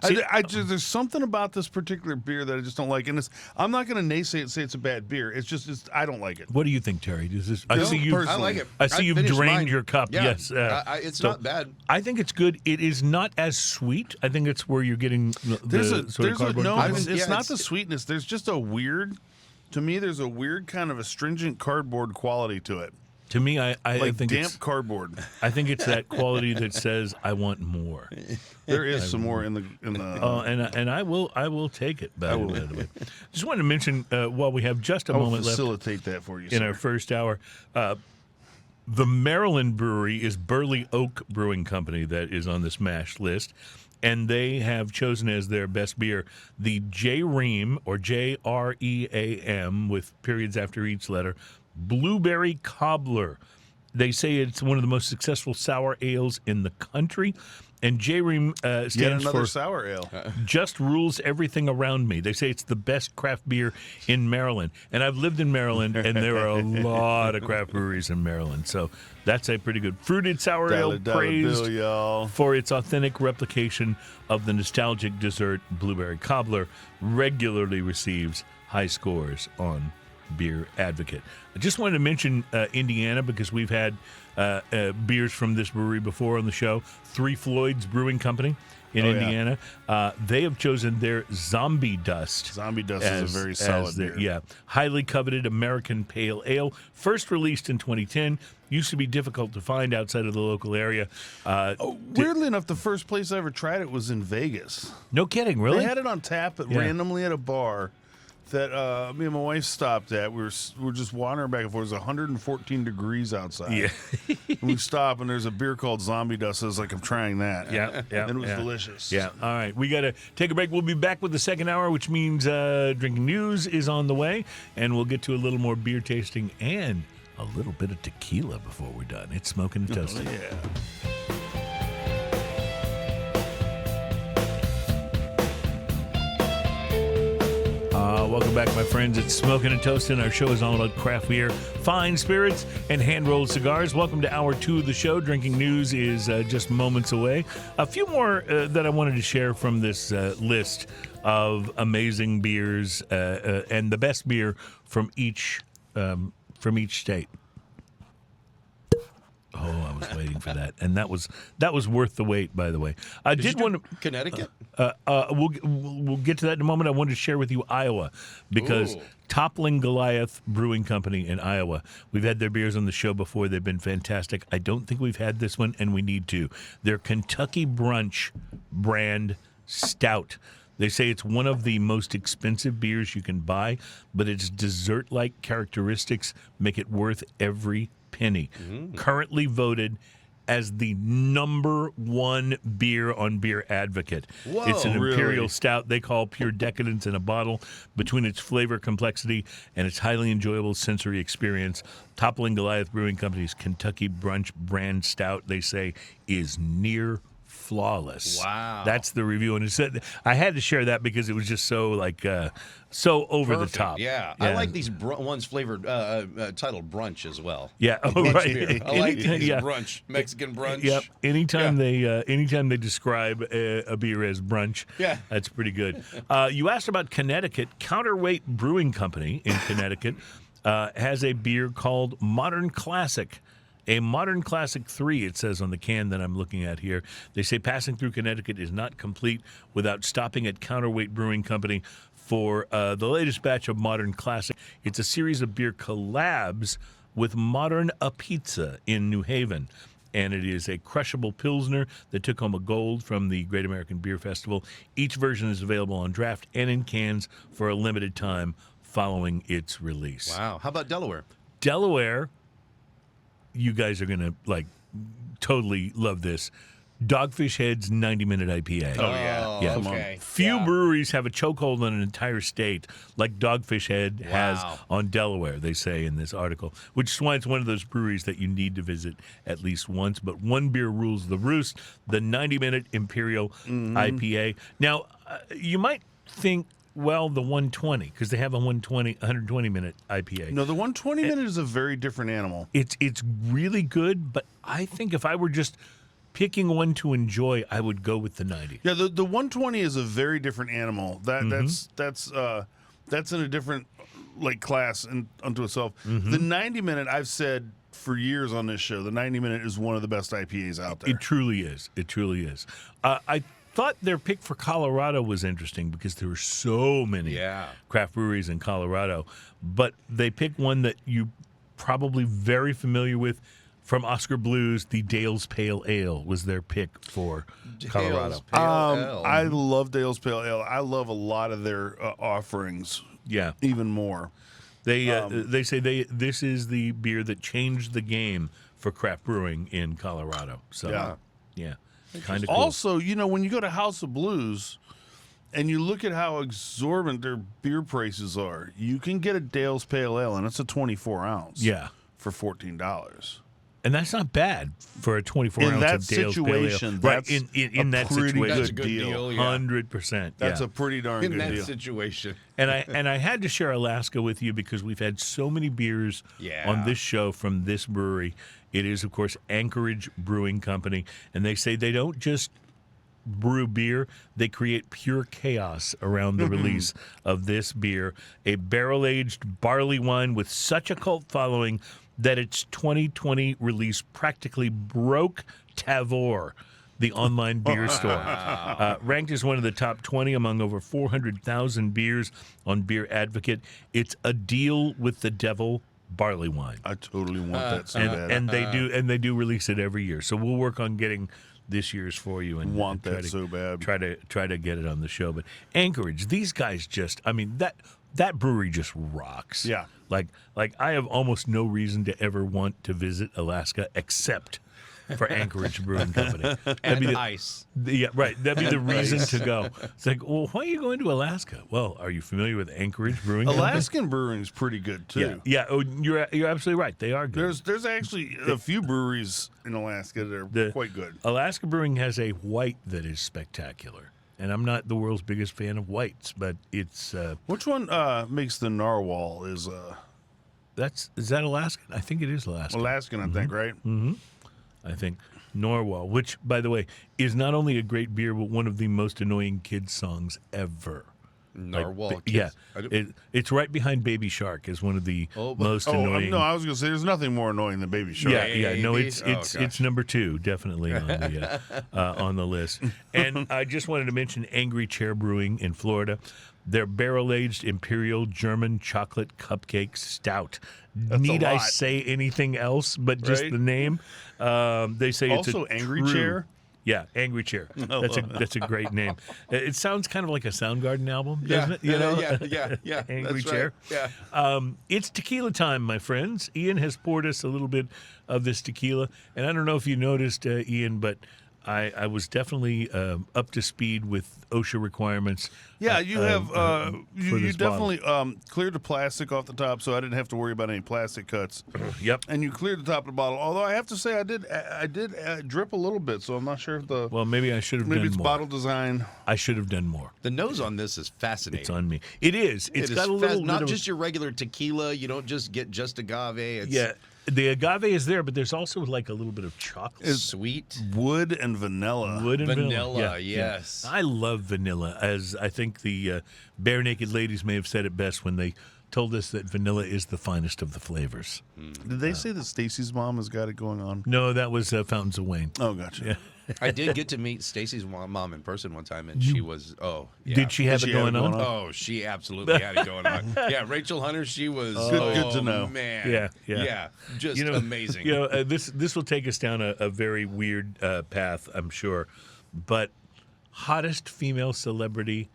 There's something about this particular beer that I just don't like, and I'm not going to naysay it and say it's a bad beer. It's just I don't like it. What do you think, Terry? I like it. I see you've drained your cup. Yeah, yes, it's not bad. I think it's good. It is not as sweet. I think it's where you're getting it's not the sweetness. There's just a weird. To me, there's a weird kind of astringent cardboard quality to it. To me, I like think damp it's cardboard. I think it's that quality that says I want more. There is some more in the. And I will take it. By the way. Just wanted to mention while we have just a moment left. Facilitate that for you in our first hour. The Maryland Brewery is Burley Oak Brewing Company that is on this MASH list. And they have chosen as their best beer the J-Ream, or J-R-E-A-M, with periods after each letter, Blueberry Cobbler. They say it's one of the most successful sour ales in the country. And J-Ream stands for sour ale. Just rules everything around me. They say it's the best craft beer in Maryland. And I've lived in Maryland, and there are a lot of craft breweries in Maryland. So that's a pretty good fruited sour ale praised for its authentic replication of the nostalgic dessert Blueberry Cobbler. Regularly receives high scores on Beer Advocate. I just wanted to mention Indiana because we've had beers from this brewery before on the show. Three Floyds Brewing Company in Indiana. Yeah. They have chosen their Zombie Dust. Zombie Dust is a very solid beer. Yeah. Highly coveted American Pale Ale. First released in 2010. Used to be difficult to find outside of the local area. Weirdly enough, the first place I ever tried it was in Vegas. No kidding, really? They had it on tap randomly at a bar that me and my wife stopped at. We were just wandering back and forth. It was 114 degrees outside. Yeah. And we stop, and there's a beer called Zombie Dust. I was like, I'm trying that. Yeah. And it was delicious. Yeah. All right. We got to take a break. We'll be back with the second hour, which means Drinking News is on the way, and we'll get to a little more beer tasting and a little bit of tequila before we're done. It's Smoking and Toasting. Yeah. Welcome back, my friends. It's Smoking and Toasting. Our show is all about craft beer, fine spirits, and hand-rolled cigars. Welcome to Hour 2 of the show. Drinking News is just moments away. A few more that I wanted to share from this list of amazing beers and the best beer from each state. Oh, I was waiting for that, and that was worth the wait. By the way, I did want to Connecticut. We'll get to that in a moment. I wanted to share with you Iowa because Toppling Goliath Brewing Company in Iowa. We've had their beers on the show before. They've been fantastic. I don't think we've had this one, and we need to. Their Kentucky Brunch brand stout. They say it's one of the most expensive beers you can buy, but its dessert-like characteristics make it worth every penny. Currently voted as the number one beer on Beer Advocate. Whoa, it's an imperial really? stout they call pure decadence in a bottle. Between its flavor complexity and its highly enjoyable sensory experience, Toppling Goliath Brewing Company's Kentucky Brunch brand stout, they say, is near flawless. Wow. That's the review. And it said, I had to share that because it was just so like so over Perfect. the top. Yeah. I like these ones flavored titled brunch as well. Yeah. Oh, Brunch right. beer. I like these Yeah. brunch, Mexican brunch. Yep. Anytime they describe a beer as brunch, Yeah. that's pretty good. You asked about Connecticut. Counterweight Brewing Company in Connecticut has a beer called Modern Classic. A Modern Classic 3, it says on the can that I'm looking at here. They say passing through Connecticut is not complete without stopping at Counterweight Brewing Company for the latest batch of Modern Classic. It's a series of beer collabs with Modern A Pizza in New Haven. And it is a crushable Pilsner that took home a gold from the Great American Beer Festival. Each version is available on draft and in cans for a limited time following its release. Wow. How about Delaware? Delaware, you guys are going to like totally love this. Dogfish Head's 90-minute IPA. Oh, yeah. Yeah. Okay. Few breweries have a chokehold on an entire state like Dogfish Head has on Delaware, they say in this article, which is why it's one of those breweries that you need to visit at least once. But one beer rules the roost, the 90-minute Imperial IPA. Now, you might think, well, the 120, because they have a 120-minute IPA. No, the 120 minute is a very different animal. It's really good, but I think if I were just picking one to enjoy, I would go with the 90. Yeah, the 120 is a very different animal. That's in a different like class unto itself. The 90 minute, I've said for years on this show, the 90 minute is one of the best IPAs out there. It truly is. It truly is. I thought their pick for Colorado was interesting because there were so many craft breweries in Colorado, but they picked one that you probably very familiar with. From Oscar Blues, the Dale's Pale Ale was their pick for Colorado. Dale's Pale Ale. I love Dale's Pale Ale. I love a lot of their offerings. Yeah, even more. They say this is the beer that changed the game for craft brewing in Colorado. So yeah, kind of cool. Also, when you go to House of Blues and you look at how exorbitant their beer prices are, you can get a Dale's Pale Ale, and it's a 24 ounce. Yeah, for $14. And that's not bad for a 24 ounce of Dale's Pale Ale. Right, in that situation. That's a good deal. 100%. That's a pretty darn good deal. In that situation. And I had to share Alaska with you because we've had so many beers on this show from this brewery. It is, of course, Anchorage Brewing Company. And they say they don't just brew beer, they create pure chaos around the release of this beer. A barrel-aged barley wine with such a cult following that its 2020 release practically broke Tavour, the online beer store. Ranked as one of the top 20 among over 400,000 beers on Beer Advocate. It's a deal with the devil barley wine. I totally want that so bad. And they do release it every year. So we'll work on getting this year's for you and want and that so bad. Try to get it on the show. But Anchorage, these guys that brewery just rocks. Yeah. Like I have almost no reason to ever want to visit Alaska except for Anchorage Brewing Company. And ice. Yeah, right. That'd be the reason to go. It's like, well, why are you going to Alaska? Well, are you familiar with Anchorage Brewing Company? Alaskan brewing is pretty good too. Yeah. Oh, you're absolutely right. They are good. There's actually a few breweries in Alaska that are quite good. Alaska Brewing has a white that is spectacular. And I'm not the world's biggest fan of whites, but it's which one makes the narwhal? Is that Alaskan? I think it is Alaskan. Alaskan, I think, right? Mm-hmm. I think Narwhal, which, by the way, is not only a great beer, but one of the most annoying kids songs ever. Narwhal. Yeah, it's right behind Baby Shark is one of the most annoying. No, I was going to say there's nothing more annoying than Baby Shark. Yeah. No, it's number 2 definitely on the list. And I just wanted to mention Angry Chair Brewing in Florida. Their barrel-aged Imperial German Chocolate Cupcake Stout. Need I say anything else but just the name? They say also it's also Angry Chair. Yeah, Angry Chair. That's a great name. It sounds kind of like a Soundgarden album, doesn't it? Yeah. Angry That's Chair. Right. Yeah. It's tequila time, my friends. Ian has poured us a little bit of this tequila, and I don't know if you noticed, Ian, but I was definitely up to speed with OSHA requirements. Yeah, you have you this definitely cleared the plastic off the top, so I didn't have to worry about any plastic cuts. Yep. And you cleared the top of the bottle. Although I have to say, I did drip a little bit, so I'm not sure if the Well, maybe I should have done maybe it's more. bottle design. I should have done more. The nose on this is fascinating. It's on me. It is. It's got a little not bit just your regular tequila. You don't just get just agave. It's yeah. The agave is there, but there's also like a little bit of chocolate. sweet. Wood and vanilla. Wood and Vanilla, Yeah, yes. I love vanilla, as I think the Bare Naked Ladies may have said it best when they told us that vanilla is the finest of the flavors. Did they say that Stacy's mom has got it going on? No, that was Fountains of Wayne. Oh, gotcha. Yeah. I did get to meet Stacy's mom in person one time, and she was yeah. Did she have it going on? Oh, she absolutely had it going on. Yeah, Rachel Hunter, she was Good to know. Man, Yeah. just amazing. This will take us down a very weird path, I'm sure. But hottest female celebrity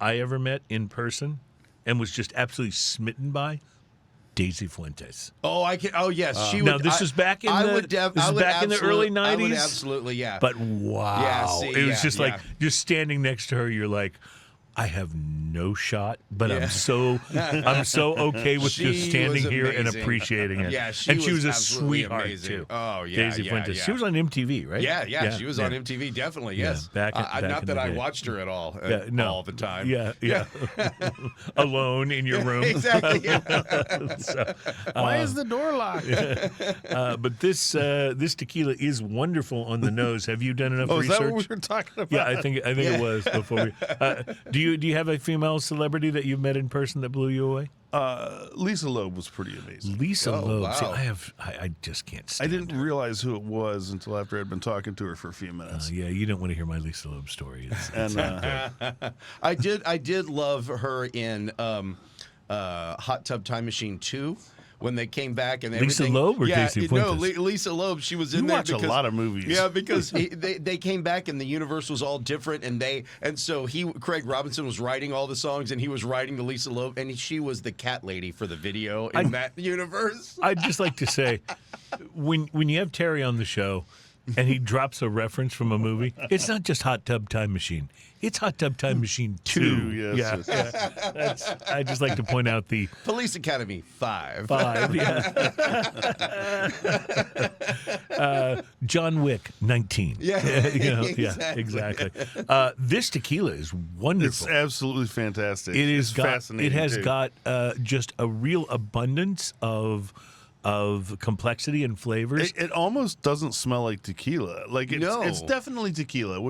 I ever met in person and was just absolutely smitten by, Daisy Fuentes. Oh, I can. Oh, yes, she would. Now this is back in the early '90s. I would absolutely, yeah. But wow, Yeah, see, it was yeah, just like yeah. just standing next to her. You're like, I have no shot, but I'm so okay with She just standing was here and amazing. appreciating it. Yeah, and she was a absolutely sweetheart amazing. too. Oh yeah, Daisy yeah, Fuentes. yeah. She was on MTV, right? Yeah, she was on MTV, definitely. Yes, back in not the that I day. watched her at all, all the time. Yeah. Alone in your room. Exactly. Yeah. So, Why is the door locked? but this tequila is wonderful on the nose. Have you done enough Oh, is research? that what we were talking about? Yeah, I think it was before we. Do you have a female celebrity that you've met in person that blew you away? Lisa Loeb was pretty amazing. Lisa Loeb. wow. See, I just can't I stand didn't realize who it was until after I'd been talking to her for a few minutes. yeah, you don't want to hear my Lisa Loeb story. And I did love her in Hot Tub Time Machine 2 when they came back and Lisa everything. Loeb or yeah, Daisy no, Fuentes? Lisa Loeb. She was in you there watch because a lot of movies. yeah, because they came back and the universe was all different, and so Craig Robinson was writing all the songs and he was writing to Lisa Loeb, and she was the cat lady for the video in that universe. I'd just like to say, when you have Terry on the show and he drops a reference from a movie, it's not just Hot Tub Time Machine. It's Hot Tub Time Machine 2. Yes. I'd just like to point out the Police Academy 5. 5. Yeah. John Wick 19. Yeah, exactly. This tequila is wonderful. It's absolutely fantastic. It's fascinating. It has too. got just a real abundance of complexity and flavors. It almost doesn't smell like tequila. Like it's definitely tequila,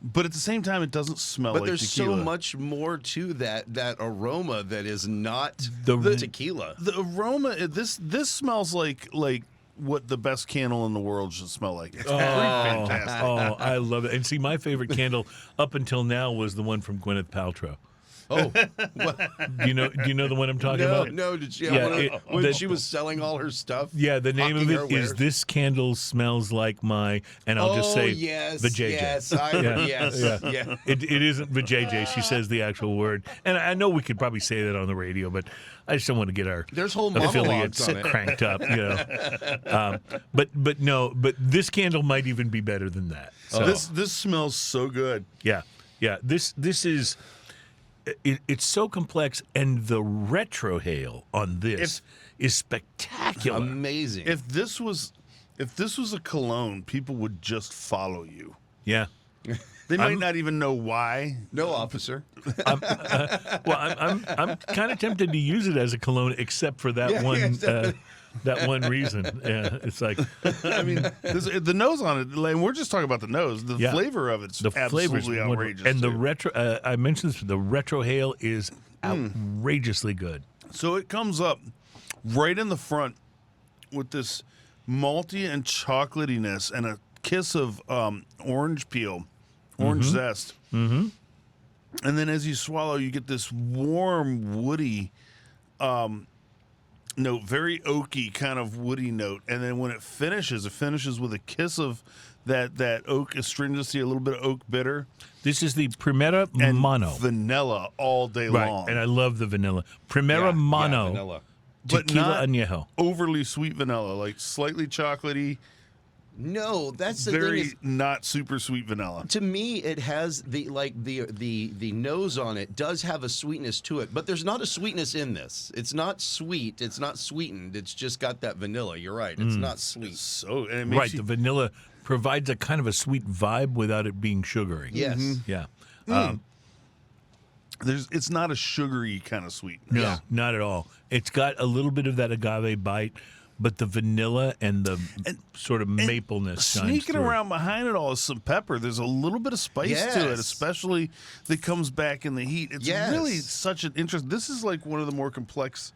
but at the same time, it doesn't smell But like there's tequila. so much more to that aroma that is not The- the tequila. The aroma. This smells like what the best candle in the world should smell like. It's pretty fantastic. Oh, I love it. And see, my favorite candle up until now was the one from Gwyneth Paltrow. Oh, Do you know the one I'm talking about? no! Did she? Yeah, when she was selling all her stuff. Yeah, the name of hawking it her is wares? "This Candle Smells Like My," and I'll just say yes, the JJ. Yes, yeah. It isn't the JJ. She says the actual word, and I know we could probably say that on the radio, but I just don't want to get our There's whole affiliates monologues on it. cranked up. But this candle might even be better than that. So, This smells so good. yeah. This is. It's so complex, and the retrohale on this is spectacular. Amazing. If this was a cologne, people would just follow you. Yeah. They might not even know why. no, officer. Well, I'm kind of tempted to use it as a cologne, except for that that one reason. Yeah, it's like I mean, the nose on it. Like, we're just talking about the nose. The flavor of it's the flavor's absolutely wonderful. outrageous. And the too. retro. I mentioned this. The retrohale is outrageously good. So it comes up right in the front with this malty and chocolatiness and a kiss of orange peel, orange zest. Mm-hmm. And then as you swallow, you get this warm, woody note, very oaky kind of woody note. And then when it finishes with a kiss of that oak astringency, a little bit of oak bitter. This is the Primera And Mano. vanilla all day long. And I love the vanilla. Primera Mano. vanilla. But Tequila not Anejo. overly sweet vanilla, like slightly chocolatey, No, that's the thing. Very not super sweet vanilla. To me, it has the nose on it does have a sweetness to it, but there's not a sweetness in this. It's not sweet. It's not sweetened. It's just got that vanilla. You're right. It's not sweet. So and it makes The vanilla provides a kind of a sweet vibe without it being sugary. Yes. Yeah. it's not a sugary kind of sweet. No, not at all. It's got a little bit of that agave bite, but the vanilla and the sort of mapleness Sneaking shines around behind it all is some pepper. There's a little bit of spice to it, especially that comes back in the heat. It's really such an interest. This is like one of the more complex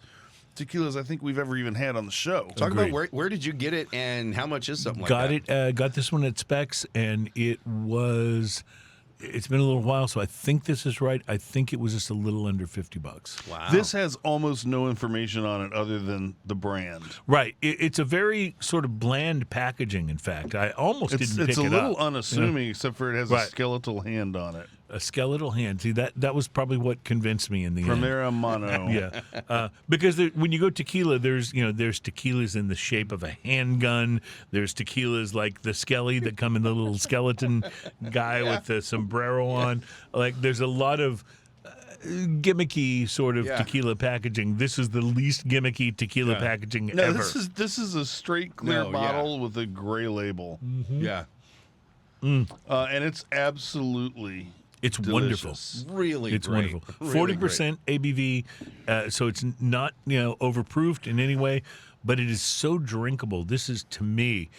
tequilas I think we've ever even had on the show. Talk about where did you get it and how much is something like that? Got this one at Specs, and it's been a little while, so I think this is right. I think it was just a little under $50. Wow. This has almost no information on it other than the brand. Right. It's a very sort of bland packaging, in fact. I almost didn't pick it up. It's a little unassuming, except for it has a skeletal hand on it. A skeletal hand. See, that was probably what convinced me in the end. Primera Mano. Yeah. Because when you go tequila, there's tequilas in the shape of a handgun. There's tequilas like the Skelly that come in the little skeleton guy with the sombrero on. Like, there's a lot of gimmicky sort of tequila packaging. This is the least gimmicky tequila packaging ever. This is a straight clear bottle with a gray label. Mm-hmm. Yeah. And it's absolutely It's delicious. wonderful. Really it's great. wonderful. Really 40% ABV, so it's not overproofed in any way, but it is so drinkable. This is, to me,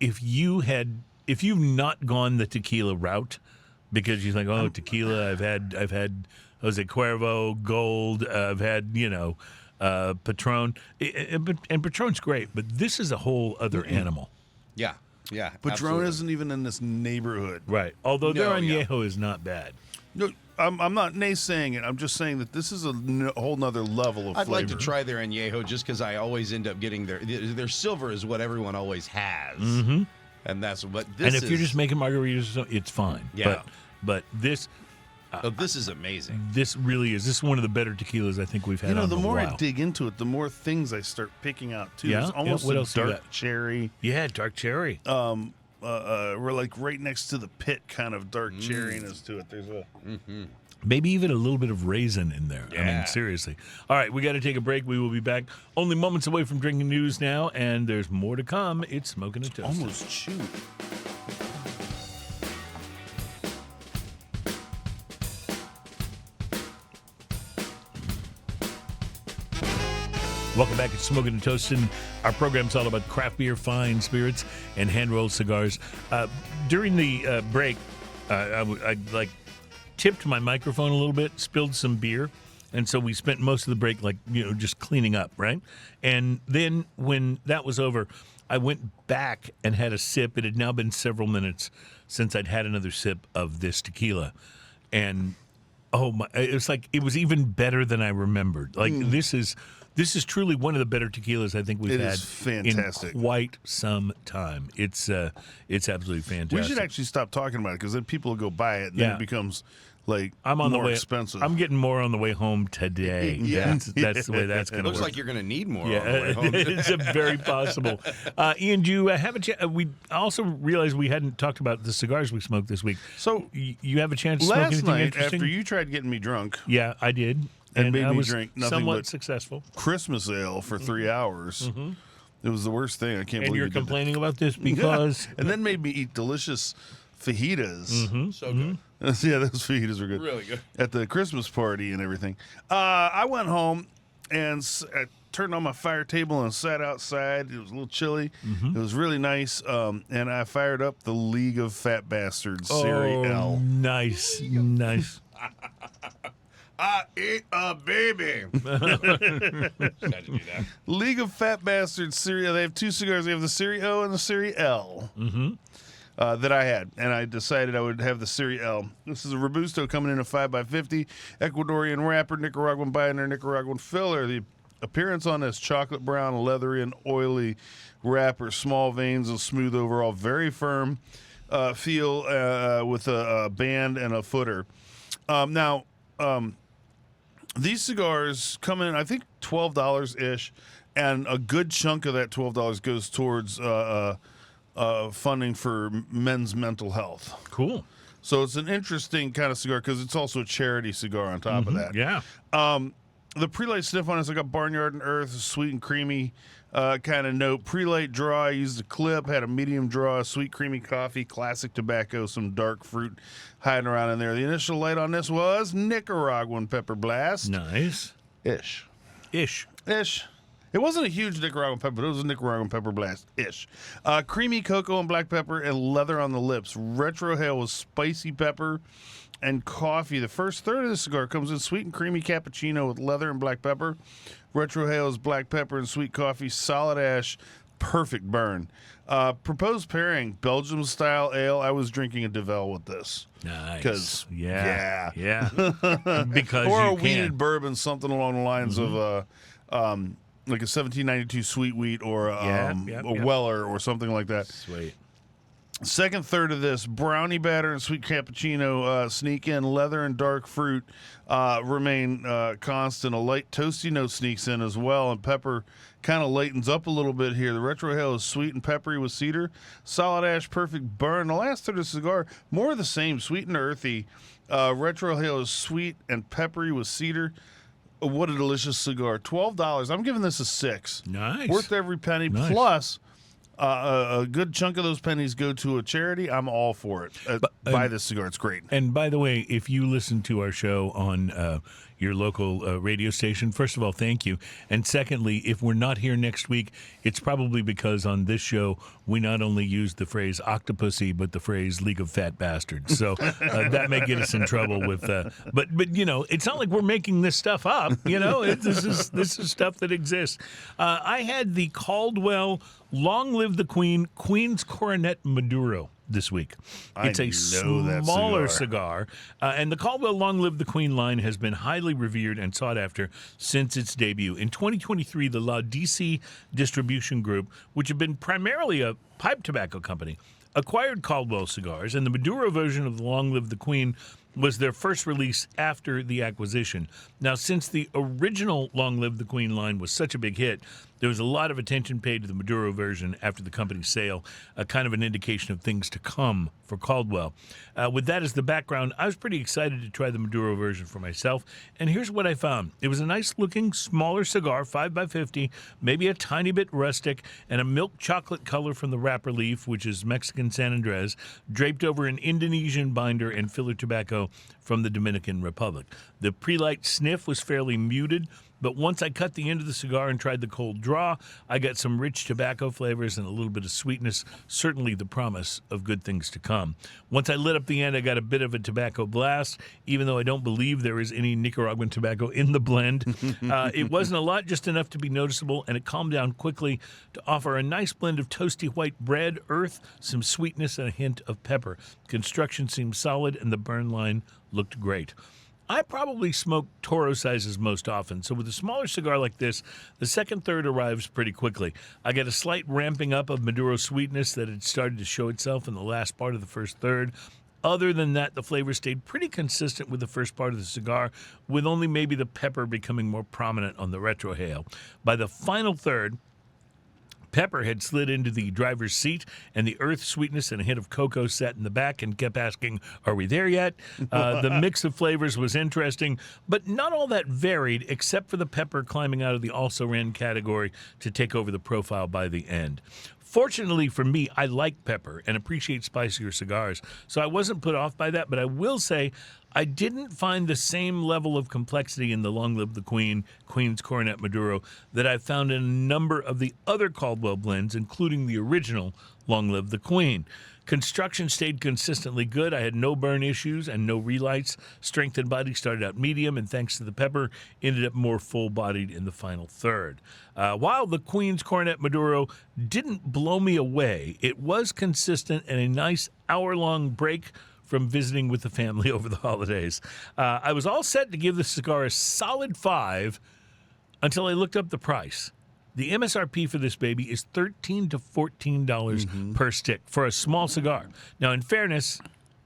if you've not gone the tequila route because you think, oh, tequila, I've had Jose Cuervo, Gold, I've had Patron, and Patron's great, but this is a whole other animal. Yeah. Yeah, Patron isn't even in this neighborhood. Right. Although their Anejo is not bad. No, I'm not naysaying it. I'm just saying that this is a whole nother level of I'd flavor. like to try their Anejo just because I always end up getting their silver is what everyone always has. Mm-hmm. And that's what this is. And if you're just making margaritas, it's fine. Yeah. But this... this is amazing. This really is. This is one of the better tequillas I think we've had. The more I dig into it, the more things I start picking out too. Yeah? There's almost What a else you dark got? cherry. Yeah, dark cherry. We're like right next to the pit, kind of dark cherryness to it. There's a maybe even a little bit of raisin in there. I mean, seriously. All right, we got to take a break. We will be back only moments away from drinking news now, and there's more to come. It's Smoking and Toasting. almost chewy. Welcome back to Smoking and Toasting. Our program's all about craft beer, fine spirits, and hand-rolled cigars. During the break, I tipped my microphone a little bit, spilled some beer, and so we spent most of the break just cleaning up, right? And then when that was over, I went back and had a sip. It had now been several minutes since I'd had another sip of this tequila, and it was like it was even better than I remembered. Like This is truly one of the better tequilas I think we've had fantastic. in quite some time. It's absolutely fantastic. We should actually stop talking about it because then people will go buy it and then it becomes more expensive. I'm getting more on the way home today. That's the way that's going to work. Looks like you're going to need more on the way home. It's very possible. Ian, do you have a chance? We also realized we hadn't talked about the cigars we smoked this week. So you have a chance to smoke last anything night interesting? after you tried getting me drunk. Yeah, I did. And made I me was drink nothing somewhat but successful. Christmas ale for 3 hours. Mm-hmm. It was the worst thing. I can't believe you're you did complaining that. about this because... And then made me eat delicious fajitas. Mm-hmm. So good. Yeah, those fajitas were good. Really good. At the Christmas party and everything. I went home and turned on my fire table and sat outside. It was a little chilly. Mm-hmm. It was really nice. And I fired up the League of Fat Bastards Series L. Nice. I eat a baby. Had to do that. League of Fat Bastards Series. They have two cigars. They have the Series O and the Series L. Mm-hmm. That I had, and I decided I would have the Series L. This is a Robusto coming in a 5x50, Ecuadorian wrapper, Nicaraguan binder, Nicaraguan filler. The appearance on this chocolate brown, leathery, and oily wrapper, small veins and smooth overall, very firm feel with a band and a footer. These cigars come in, I think, $12-ish. and a good chunk of that $12 goes towards funding for men's mental health. Cool. So it's an interesting kind of cigar because it's also a charity cigar on top of that. Yeah. The pre-light sniff on it, I got Barnyard and Earth, sweet and creamy kind of note. Pre-light draw, I used a clip, had a medium draw, sweet creamy coffee, classic tobacco, some dark fruit hiding around in there. The initial light on this was Nicaraguan pepper blast. Nice. Ish. It wasn't a huge Nicaraguan pepper, but it was a Nicaraguan pepper blast-ish. Creamy cocoa and black pepper and leather on the lips. Retrohale was spicy pepper and coffee. The first third of the cigar comes in sweet and creamy cappuccino with leather and black pepper. Retrohale is black pepper and sweet coffee. Solid ash, perfect burn. Proposed pairing, Belgium-style ale. I was drinking a Duvel with this. Nice. Yeah. Because or you a weeded can. bourbon, something along the lines of like a 1792 sweet wheat or a Weller or something like that. Sweet. Second third of this, brownie batter and sweet cappuccino sneak in. Leather and dark fruit remain constant. A light toasty note sneaks in as well, and pepper kind of lightens up a little bit here. The retrohale is sweet and peppery with cedar. Solid ash, perfect burn. The last third of the cigar, more of the same, sweet and earthy. Retrohale is sweet and peppery with cedar. What a delicious cigar. $12. I'm giving this a 6. Nice. Worth every penny. Nice. Plus, a good chunk of those pennies go to a charity. I'm all for it. Buy this cigar. It's great. And by the way, if you listen to our show on your local radio station, first of all, thank you. And secondly, if we're not here next week, it's probably because on this show, we not only use the phrase octopussy, but the phrase League of Fat Bastards. So that may get us in trouble with, but you know, it's not like we're making this stuff up. You know, this is stuff that exists. I had the Caldwell Long Live the Queen, Queen's Coronet Maduro this week. It's a smaller cigar. And the Caldwell Long Live the Queen line has been highly revered and sought after since its debut. In 2023, the La DC Distribution Group, which had been primarily a pipe tobacco company, acquired Caldwell cigars, and the Maduro version of the Long Live the Queen was their first release after the acquisition. Now, since the original Long Live the Queen line was such a big hit, there was a lot of attention paid to the Maduro version after the company's sale, a kind of an indication of things to come for Caldwell. With that as the background, I was pretty excited to try the Maduro version for myself, and here's what I found. It was a nice-looking, smaller cigar, 5x50, maybe a tiny bit rustic, and a milk chocolate color from the wrapper leaf, which is Mexican San Andres, draped over an Indonesian binder and filler tobacco from the Dominican Republic. The pre-light sniff was fairly muted, but once I cut the end of the cigar and tried the cold draw, I got some rich tobacco flavors and a little bit of sweetness, certainly the promise of good things to come. Once I lit up the end, I got a bit of a tobacco blast, even though I don't believe there is any Nicaraguan tobacco in the blend. It wasn't a lot, just enough to be noticeable, and it calmed down quickly to offer a nice blend of toasty white bread, earth, some sweetness, and a hint of pepper. Construction seemed solid, and the burn line looked great. I probably smoke Toro sizes most often, so with a smaller cigar like this, the second third arrives pretty quickly. I get a slight ramping up of Maduro sweetness that had started to show itself in the last part of the first third. Other than that, the flavor stayed pretty consistent with the first part of the cigar, with only maybe the pepper becoming more prominent on the retrohale. By the final third, pepper had slid into the driver's seat, and the earth sweetness and a hint of cocoa sat in the back and kept asking, are we there yet? The mix of flavors was interesting, but not all that varied, except for the pepper climbing out of the also-ran category to take over the profile by the end. Fortunately for me, I like pepper and appreciate spicier cigars, so I wasn't put off by that, but I will say I didn't find the same level of complexity in the Long Live the Queen, Queen's Coronet Maduro, that I found in a number of the other Caldwell blends, including the original Long Live the Queen. Construction stayed consistently good. I had no burn issues and no relights. Strength and body started out medium, and thanks to the pepper, ended up more full-bodied in the final third. While the Queen's Coronet Maduro didn't blow me away, it was consistent and a nice hour-long break from visiting with the family over the holidays. I was all set to give the cigar a solid 5 until I looked up the price. The MSRP for this baby is $13 to $14 per stick for a small cigar. Now, in fairness,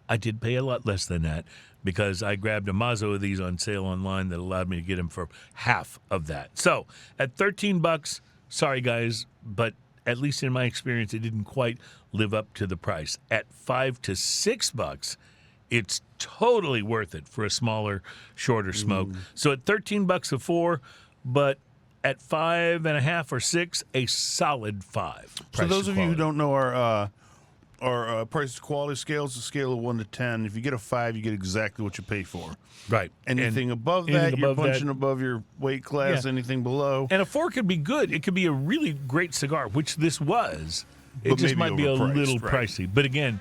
I did pay a lot less than that because I grabbed a mazzo of these on sale online that allowed me to get them for half of that. So, at $13, sorry guys, but at least in my experience, it didn't quite live up to the price. At $5 to $6, it's totally worth it for a smaller, shorter smoke. So at $13 a 4, but at 5.5 or 6, a solid 5. So those of you who don't know our price to quality scale, it's a scale of 1 to 10. If you get a 5, you get exactly what you pay for. Right. Anything above that, you're punching above your weight class. Yeah. Anything below. And a 4 could be good. It could be a really great cigar, which this was. It just might be a little pricey. But again,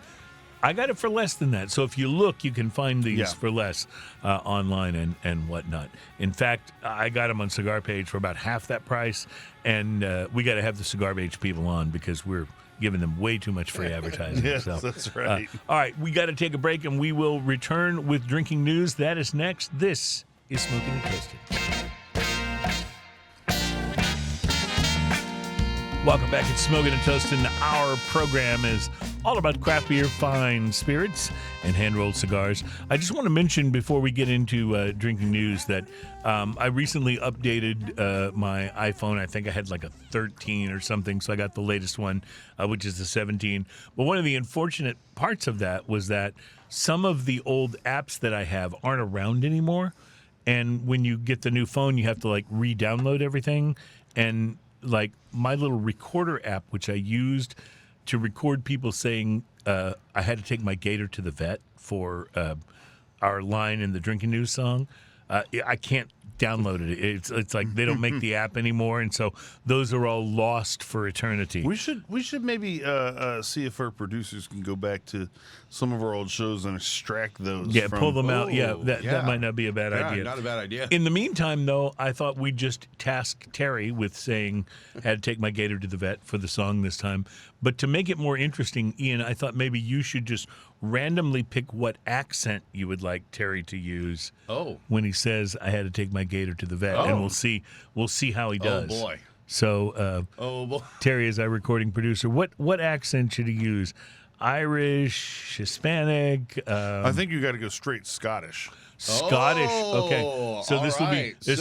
I got it for less than that. So if you look, you can find these for less online and whatnot. In fact, I got them on Cigar Page for about half that price. And we got to have the Cigar Page people on because we're giving them way too much free advertising. Yes, so, that's right. All right, we got to take a break, and we will return with drinking news. That is next. This is Smoking and Toasting. Welcome back. It's Smoking and Toasting. Our program is all about craft beer, fine spirits, and hand-rolled cigars. I just want to mention before we get into drinking news that I recently updated my iPhone. I think I had like a 13 or something, so I got the latest one, which is the 17. But one of the unfortunate parts of that was that some of the old apps that I have aren't around anymore. And when you get the new phone, you have to like re-download everything. And like my little recorder app, which I used to record people saying I had to take my gator to the vet for our line in the drinking news song, I can't download it. It's like they don't make the app anymore, and so those are all lost for eternity. We should maybe see if our producers can go back to some of our old shows and extract those. Yeah, pull them out. Yeah, that might not be a bad idea. Not a bad idea. In the meantime, though, I thought we'd just task Terry with saying had to take my gator to the vet for the song this time. But to make it more interesting, Ian, I thought maybe you should just randomly pick what accent you would like Terry to use when he says I had to take my gator to the vet, and we'll see how he does. Oh boy. So boy. Terry is our recording producer. What accent should he use? Irish, Hispanic? I think you got to go straight Scottish. Scottish. Okay. So this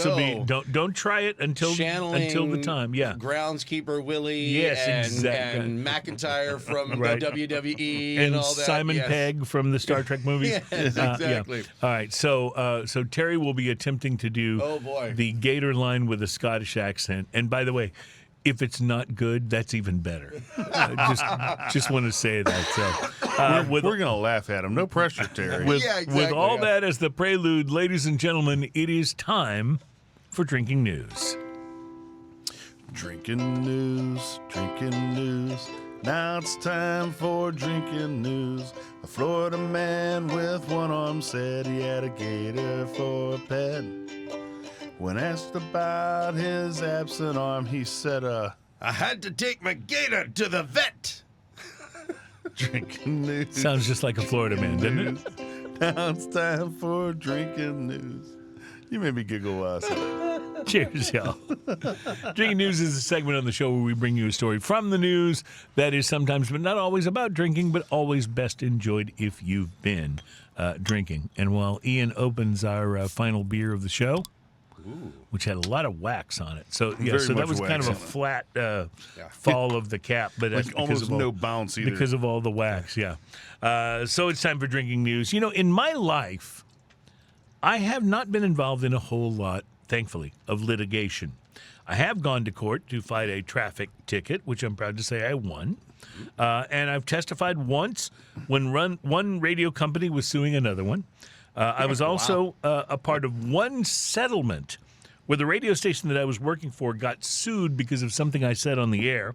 will be don't try it until the time. Yeah. Groundskeeper Willie. Yes, exactly. And McIntyre from the WWE and all that. Simon Pegg from the Star Trek movies. Yes, exactly. All right. So Terry will be attempting to do the Gator line with a Scottish accent. And by the way, if it's not good, that's even better. Just want to say that. So we're going to laugh at him. No pressure, Terry. With all that as the prelude, ladies and gentlemen, it is time for drinking news. Drinking news, drinking news. Now it's time for drinking news. A Florida man with one arm said he had a gator for a pet. When asked about his absent arm, he said, I had to take my gator to the vet. Drinking news. Sounds just like a Florida man, doesn't it? Now it's time for drinking news. You made me giggle while I said it. Cheers, y'all. Drinking News is a segment on the show where we bring you a story from the news that is sometimes, but not always, about drinking, but always best enjoyed if you've been drinking. And while Ian opens our final beer of the show, which had a lot of wax on it. So that was kind of a flat fall of the cap, but like almost no bounce either. Because of all the wax, so it's time for drinking news. You know, in my life, I have not been involved in a whole lot, thankfully, of litigation. I have gone to court to fight a traffic ticket, which I'm proud to say I won. And I've testified once when one radio company was suing another one. I was also a part of one settlement where the radio station that I was working for got sued because of something I said on the air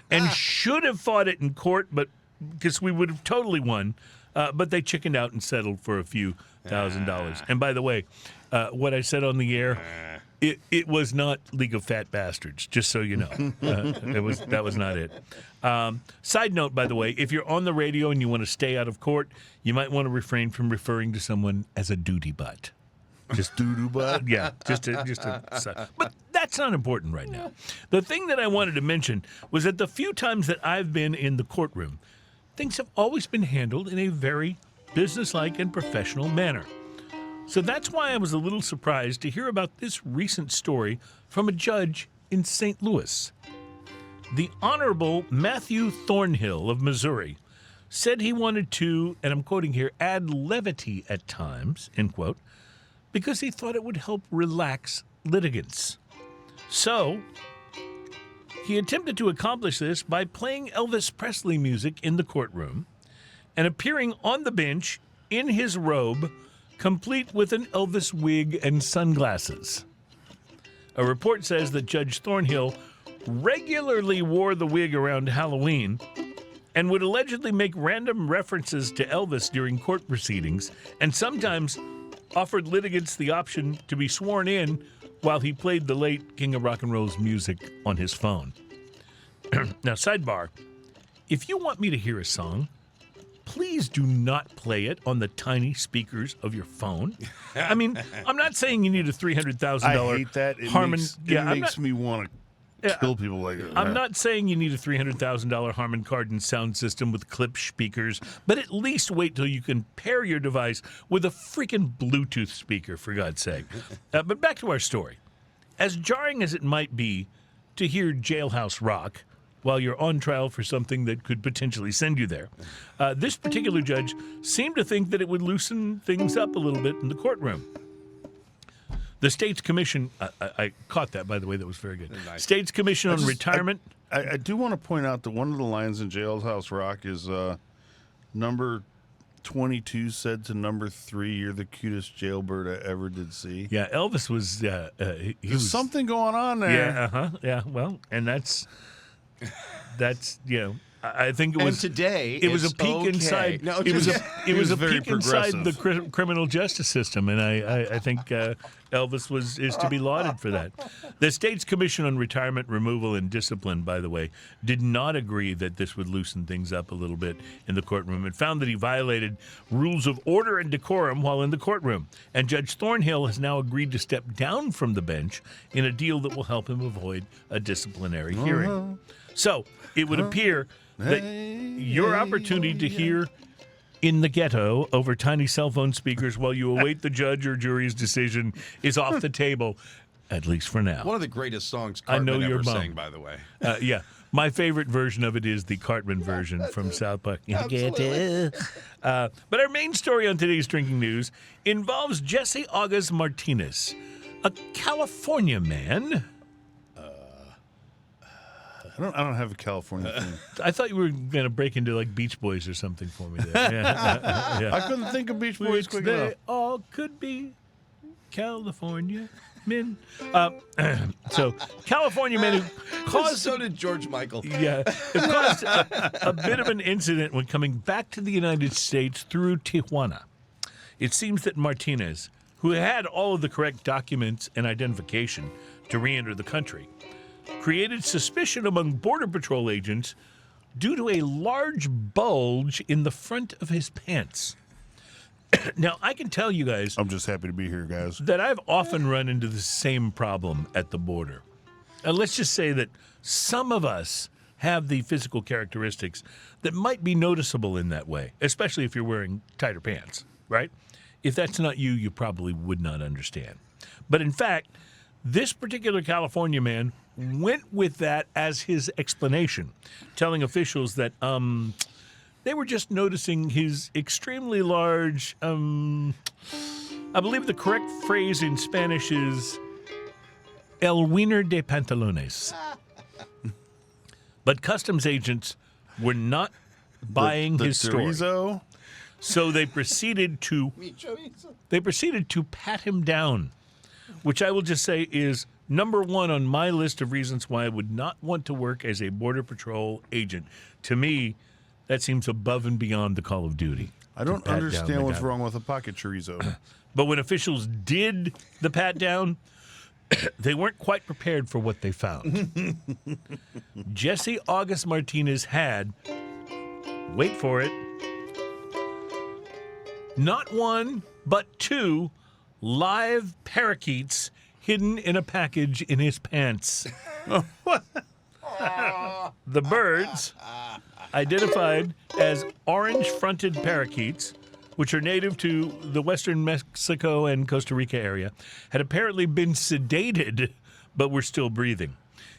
and should have fought it in court, but because we would have totally won. But they chickened out and settled for a few $1,000s. And by the way, what I said on the air, it was not League of Fat Bastards, just so you know. That was not it. Side note, by the way, if you're on the radio and you want to stay out of court, you might want to refrain from referring to someone as a duty butt. Just doo-doo butt? Yeah, just a. But that's not important right now. The thing that I wanted to mention was that the few times that I've been in the courtroom, things have always been handled in a very businesslike and professional manner. So that's why I was a little surprised to hear about this recent story from a judge in St. Louis. The Honorable Matthew Thornhill of Missouri said he wanted to, and I'm quoting here, add levity at times, end quote, because he thought it would help relax litigants. So, he attempted to accomplish this by playing Elvis Presley music in the courtroom and appearing on the bench in his robe, complete with an Elvis wig and sunglasses. A report says that Judge Thornhill regularly wore the wig around Halloween and would allegedly make random references to Elvis during court proceedings and sometimes offered litigants the option to be sworn in while he played the late King of Rock and Roll's music on his phone. Now, sidebar, if you want me to hear a song, please do not play it on the tiny speakers of your phone. I mean, I'm not saying you need a $300,000 I hate that. It makes me want to kill people like that. I'm not saying you need a $300,000 Harman Kardon sound system with clip speakers, but at least wait till you can pair your device with a freaking Bluetooth speaker, for God's sake. But back to our story. As jarring as it might be to hear Jailhouse Rock while you're on trial for something that could potentially send you there, this particular judge seemed to think that it would loosen things up a little bit in the courtroom. The State's Commission, I caught that, by the way, that was very good. Nice. State's Commission on Retirement. I do want to point out that one of the lines in Jailhouse Rock is number 22 said to number 3, "You're the cutest jailbird I ever did see." Yeah, Elvis was... There's something going on there. Yeah, well, and that's I think it was. And today, it was a peek inside. No, it was a very peek inside the criminal justice system, and I think Elvis is to be lauded for that. The State's Commission on Retirement, Removal, and Discipline, by the way, did not agree that this would loosen things up a little bit in the courtroom. It found that he violated rules of order and decorum while in the courtroom, and Judge Thornhill has now agreed to step down from the bench in a deal that will help him avoid a disciplinary hearing. So it would appear that your opportunity to hear In the Ghetto over tiny cell phone speakers while you await the judge or jury's decision is off the table, at least for now. One of the greatest songs Cartman ever sang, by the way. Yeah. My favorite version of it is the Cartman version from South Park. But our main story on today's Drinking News involves Jesse August Martinez, a California man. I don't have a California thing. I thought you were going to break into like Beach Boys or something for me there. Yeah. I couldn't think of Beach Boys quick enough. They all could be California men. So California men who caused... So did George Michael. Yeah. It caused a bit of an incident when coming back to the United States through Tijuana. It seems that Martinez, who had all of the correct documents and identification to re-enter the country, created suspicion among Border Patrol agents due to a large bulge in the front of his pants. Now, I can tell you guys... I'm just happy to be here, guys. ...that I've often run into the same problem at the border. And let's just say that some of us have the physical characteristics that might be noticeable in that way, especially if you're wearing tighter pants, right? If that's not you, you probably would not understand. But in fact, this particular California man went with that as his explanation, telling officials that they were just noticing his extremely large, I believe the correct phrase in Spanish is el wiener de pantalones. But customs agents were not buying his story. So they proceeded to pat him down, which I will just say is number one on my list of reasons why I would not want to work as a Border Patrol agent. To me, that seems above and beyond the call of duty. I don't understand what's wrong with a pocket chorizo. But when officials did the pat down, they weren't quite prepared for what they found. Jesse August Martinez had, wait for it, not one, but 2 live parakeets hidden in a package in his pants. The birds, identified as orange-fronted parakeets, which are native to the western Mexico and Costa Rica area, had apparently been sedated, but were still breathing.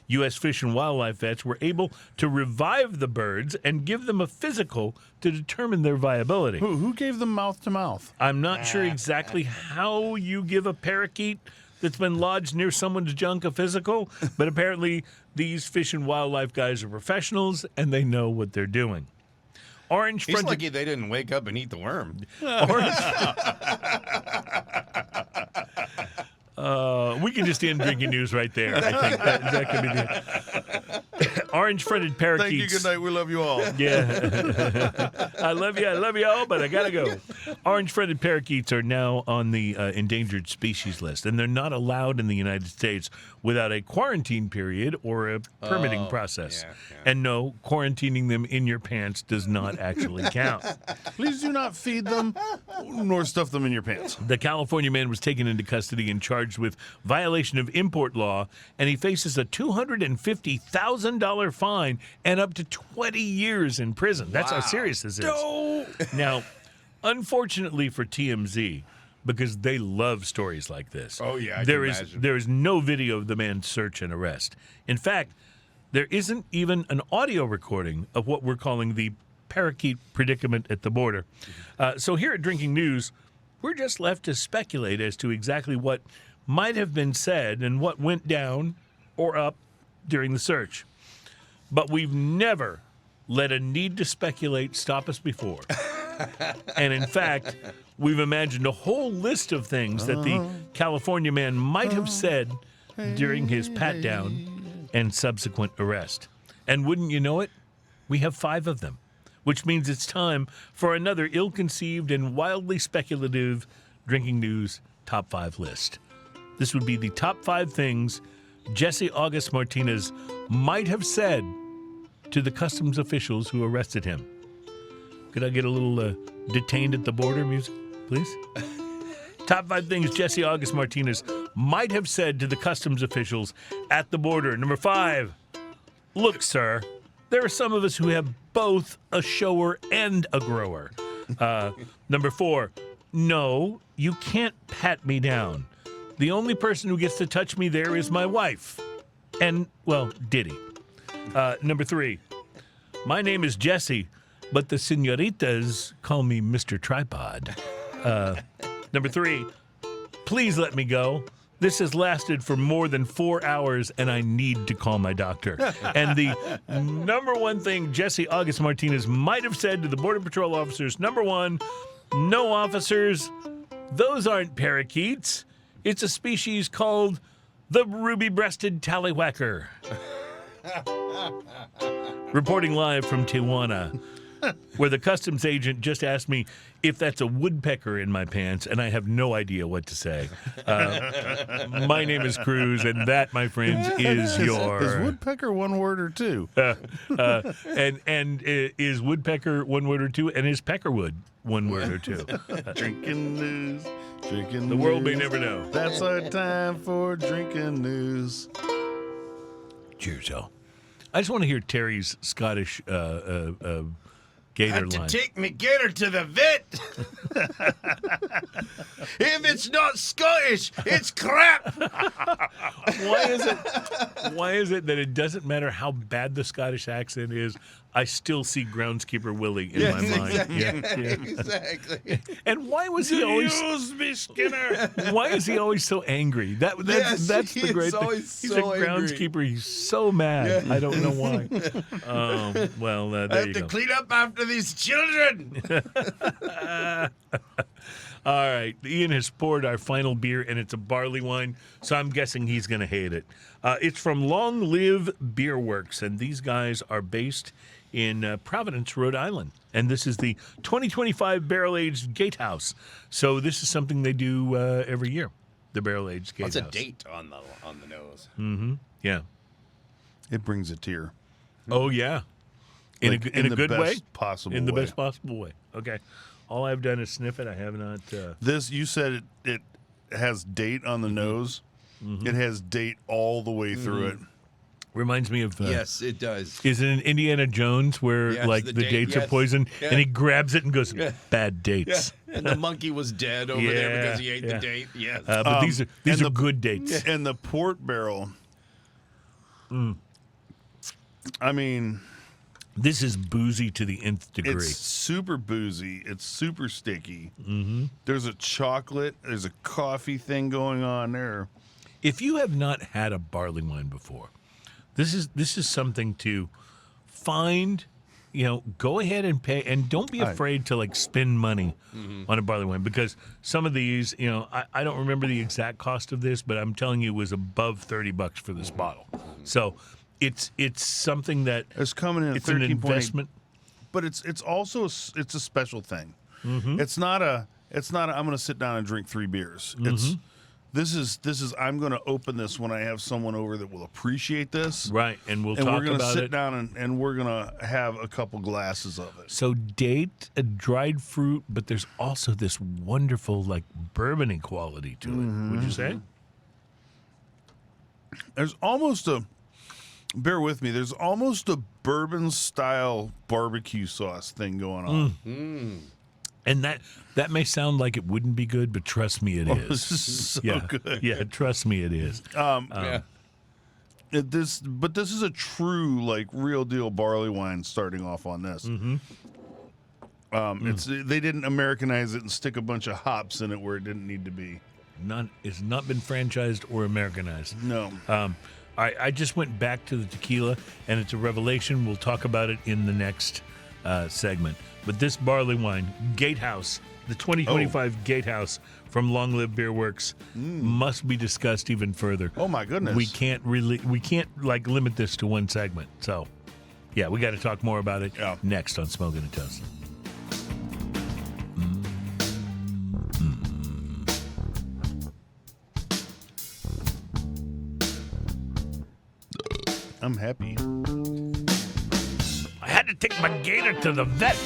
U.S. Fish and Wildlife vets were able to revive the birds and give them a physical to determine their viability. Who gave them mouth to mouth? I'm not sure exactly how you give a parakeet that's been lodged near someone's junk a physical, but apparently these Fish and Wildlife guys are professionals and they know what they're doing. He's lucky they didn't wake up and eat the worm. We can just end drinking news right there. I think that could be the orange-fronted parakeets. Thank you. Good night. We love you all. Yeah. I love you all, but I got to go. Orange-fronted parakeets are now on the endangered species list, and they're not allowed in the United States without a quarantine period or a permitting process. Yeah. And no, quarantining them in your pants does not actually count. Please do not feed them nor stuff them in your pants. The California man was taken into custody and charged with violation of import law, and he faces a $250,000 fine and up to 20 years in prison. That's how serious this is. No. Now, unfortunately for TMZ, because they love stories like this. Oh, yeah, I there can is imagine. there is no video of the man's search and arrest. In fact, there isn't even an audio recording of what we're calling the parakeet predicament at the border. So here at Drinking News, we're just left to speculate as to exactly what might have been said and what went down or up during the search. But we've never let a need to speculate stop us before. And in fact, we've imagined a whole list of things that the California man might have said during his pat-down and subsequent arrest. And wouldn't you know it, we have 5 of them, which means it's time for another ill-conceived and wildly speculative Drinking News Top 5 list. This would be the top 5 things Jesse August Martinez might have said to the customs officials who arrested him. Could I get a little detained at the border music, please? Top 5 things Jesse August Martinez might have said to the customs officials at the border. Number 5, look, sir, there are some of us who have both a shower and a grower. Number 4, no, you can't pat me down. The only person who gets to touch me there is my wife. And, well, Diddy. Number 3, my name is Jesse, but the senoritas call me Mr. Tripod. Number 3, please let me go. This has lasted for more than 4 hours, and I need to call my doctor. And the number 1 thing Jesse August Martinez might have said to the Border Patrol officers, number 1, no, officers, those aren't parakeets. It's a species called the ruby-breasted tallywhacker. Reporting live from Tijuana, where the customs agent just asked me if that's a woodpecker in my pants, and I have no idea what to say. My name is Cruz, and that, my friends, is your... Is woodpecker one word or two? And is woodpecker one word or two, and is peckerwood one word or two? Drinking news. Drinking The world may news. never know. That's our time for drinking news. Cheers, y'all. I just want to hear Terry's Scottish gator Have to line. take me gator to the vet. If it's not Scottish, it's crap. Why is it that it doesn't matter how bad the Scottish accent is, I still see Groundskeeper Willie in my mind. Exactly. Yeah. Exactly. And why was he always? Use me, Skinner. Why is he always so angry? That's Yes, the he great is thing. always He's so a angry. groundskeeper. He's so mad. Yeah. I don't know why. Well, I there have you to go. clean up after these children. All right, Ian has poured our final beer, and it's a barley wine, so I'm guessing he's going to hate it. It's from Long Live Beerworks, and these guys are based in Providence, Rhode Island. And this is the 2025 barrel-aged Gatehouse. So this is something they do every year, the barrel-aged Gatehouse. What's a date on the nose? Yeah. It brings a tear. Oh, yeah. In Like, a the good best way? possible In the way. best possible way. Okay. All I've done is sniff it. I have not... This, you said it has date on the nose. It has date all the way through it. Reminds me of... Yes, it does. Is it in Indiana Jones where, Yes, like, the the date, dates are yes. poison, Yeah. and he grabs it and goes, Yeah. bad dates. And the monkey was dead over there because he ate Yeah. the date. Yes. But these and are the- good dates. And the port barrel I mean, this is boozy to the nth degree. it's super boozy. It's super sticky. Mm-hmm. There's a chocolate. There's a coffee thing going on there. If you have not had a barley wine before, this is something to find. Go ahead and pay, and don't be afraid to spend money on a barley wine, because some of these, I don't remember the exact cost of this, but I'm telling you, it was above $30 for this bottle. So it's something that It's coming in at it's an 13.8, investment. but it's also it's a special thing. Mm-hmm. It's not a I'm going to sit down and drink 3 beers. Mm-hmm. This is I'm going to open this when I have someone over that will appreciate this. Right, and we're We're going going to to sit down and we're going to have a couple glasses of it. So date a dried fruit, but there's also this wonderful bourbon-y quality to it. Would you say? There's almost bear with me, there's almost a bourbon style barbecue sauce thing going on. And that may sound like it wouldn't be good, but trust me, it is. This is so good. Yeah, trust me, it is. This is a true real deal barley wine starting off on this. They didn't Americanize it and stick a bunch of hops in it where it didn't need to be. It's not been franchised or Americanized. No. I just went back to the tequila, and it's a revelation. We'll talk about it in the next segment. But this barley wine, Gatehouse, the 2025 Gatehouse from Long Live Beerworks, must be discussed even further. Oh my goodness. We can't limit this to one segment. So, yeah, we got to talk more about it next on Smoking and Toasting. I'm happy. I had to take my gator to the vet.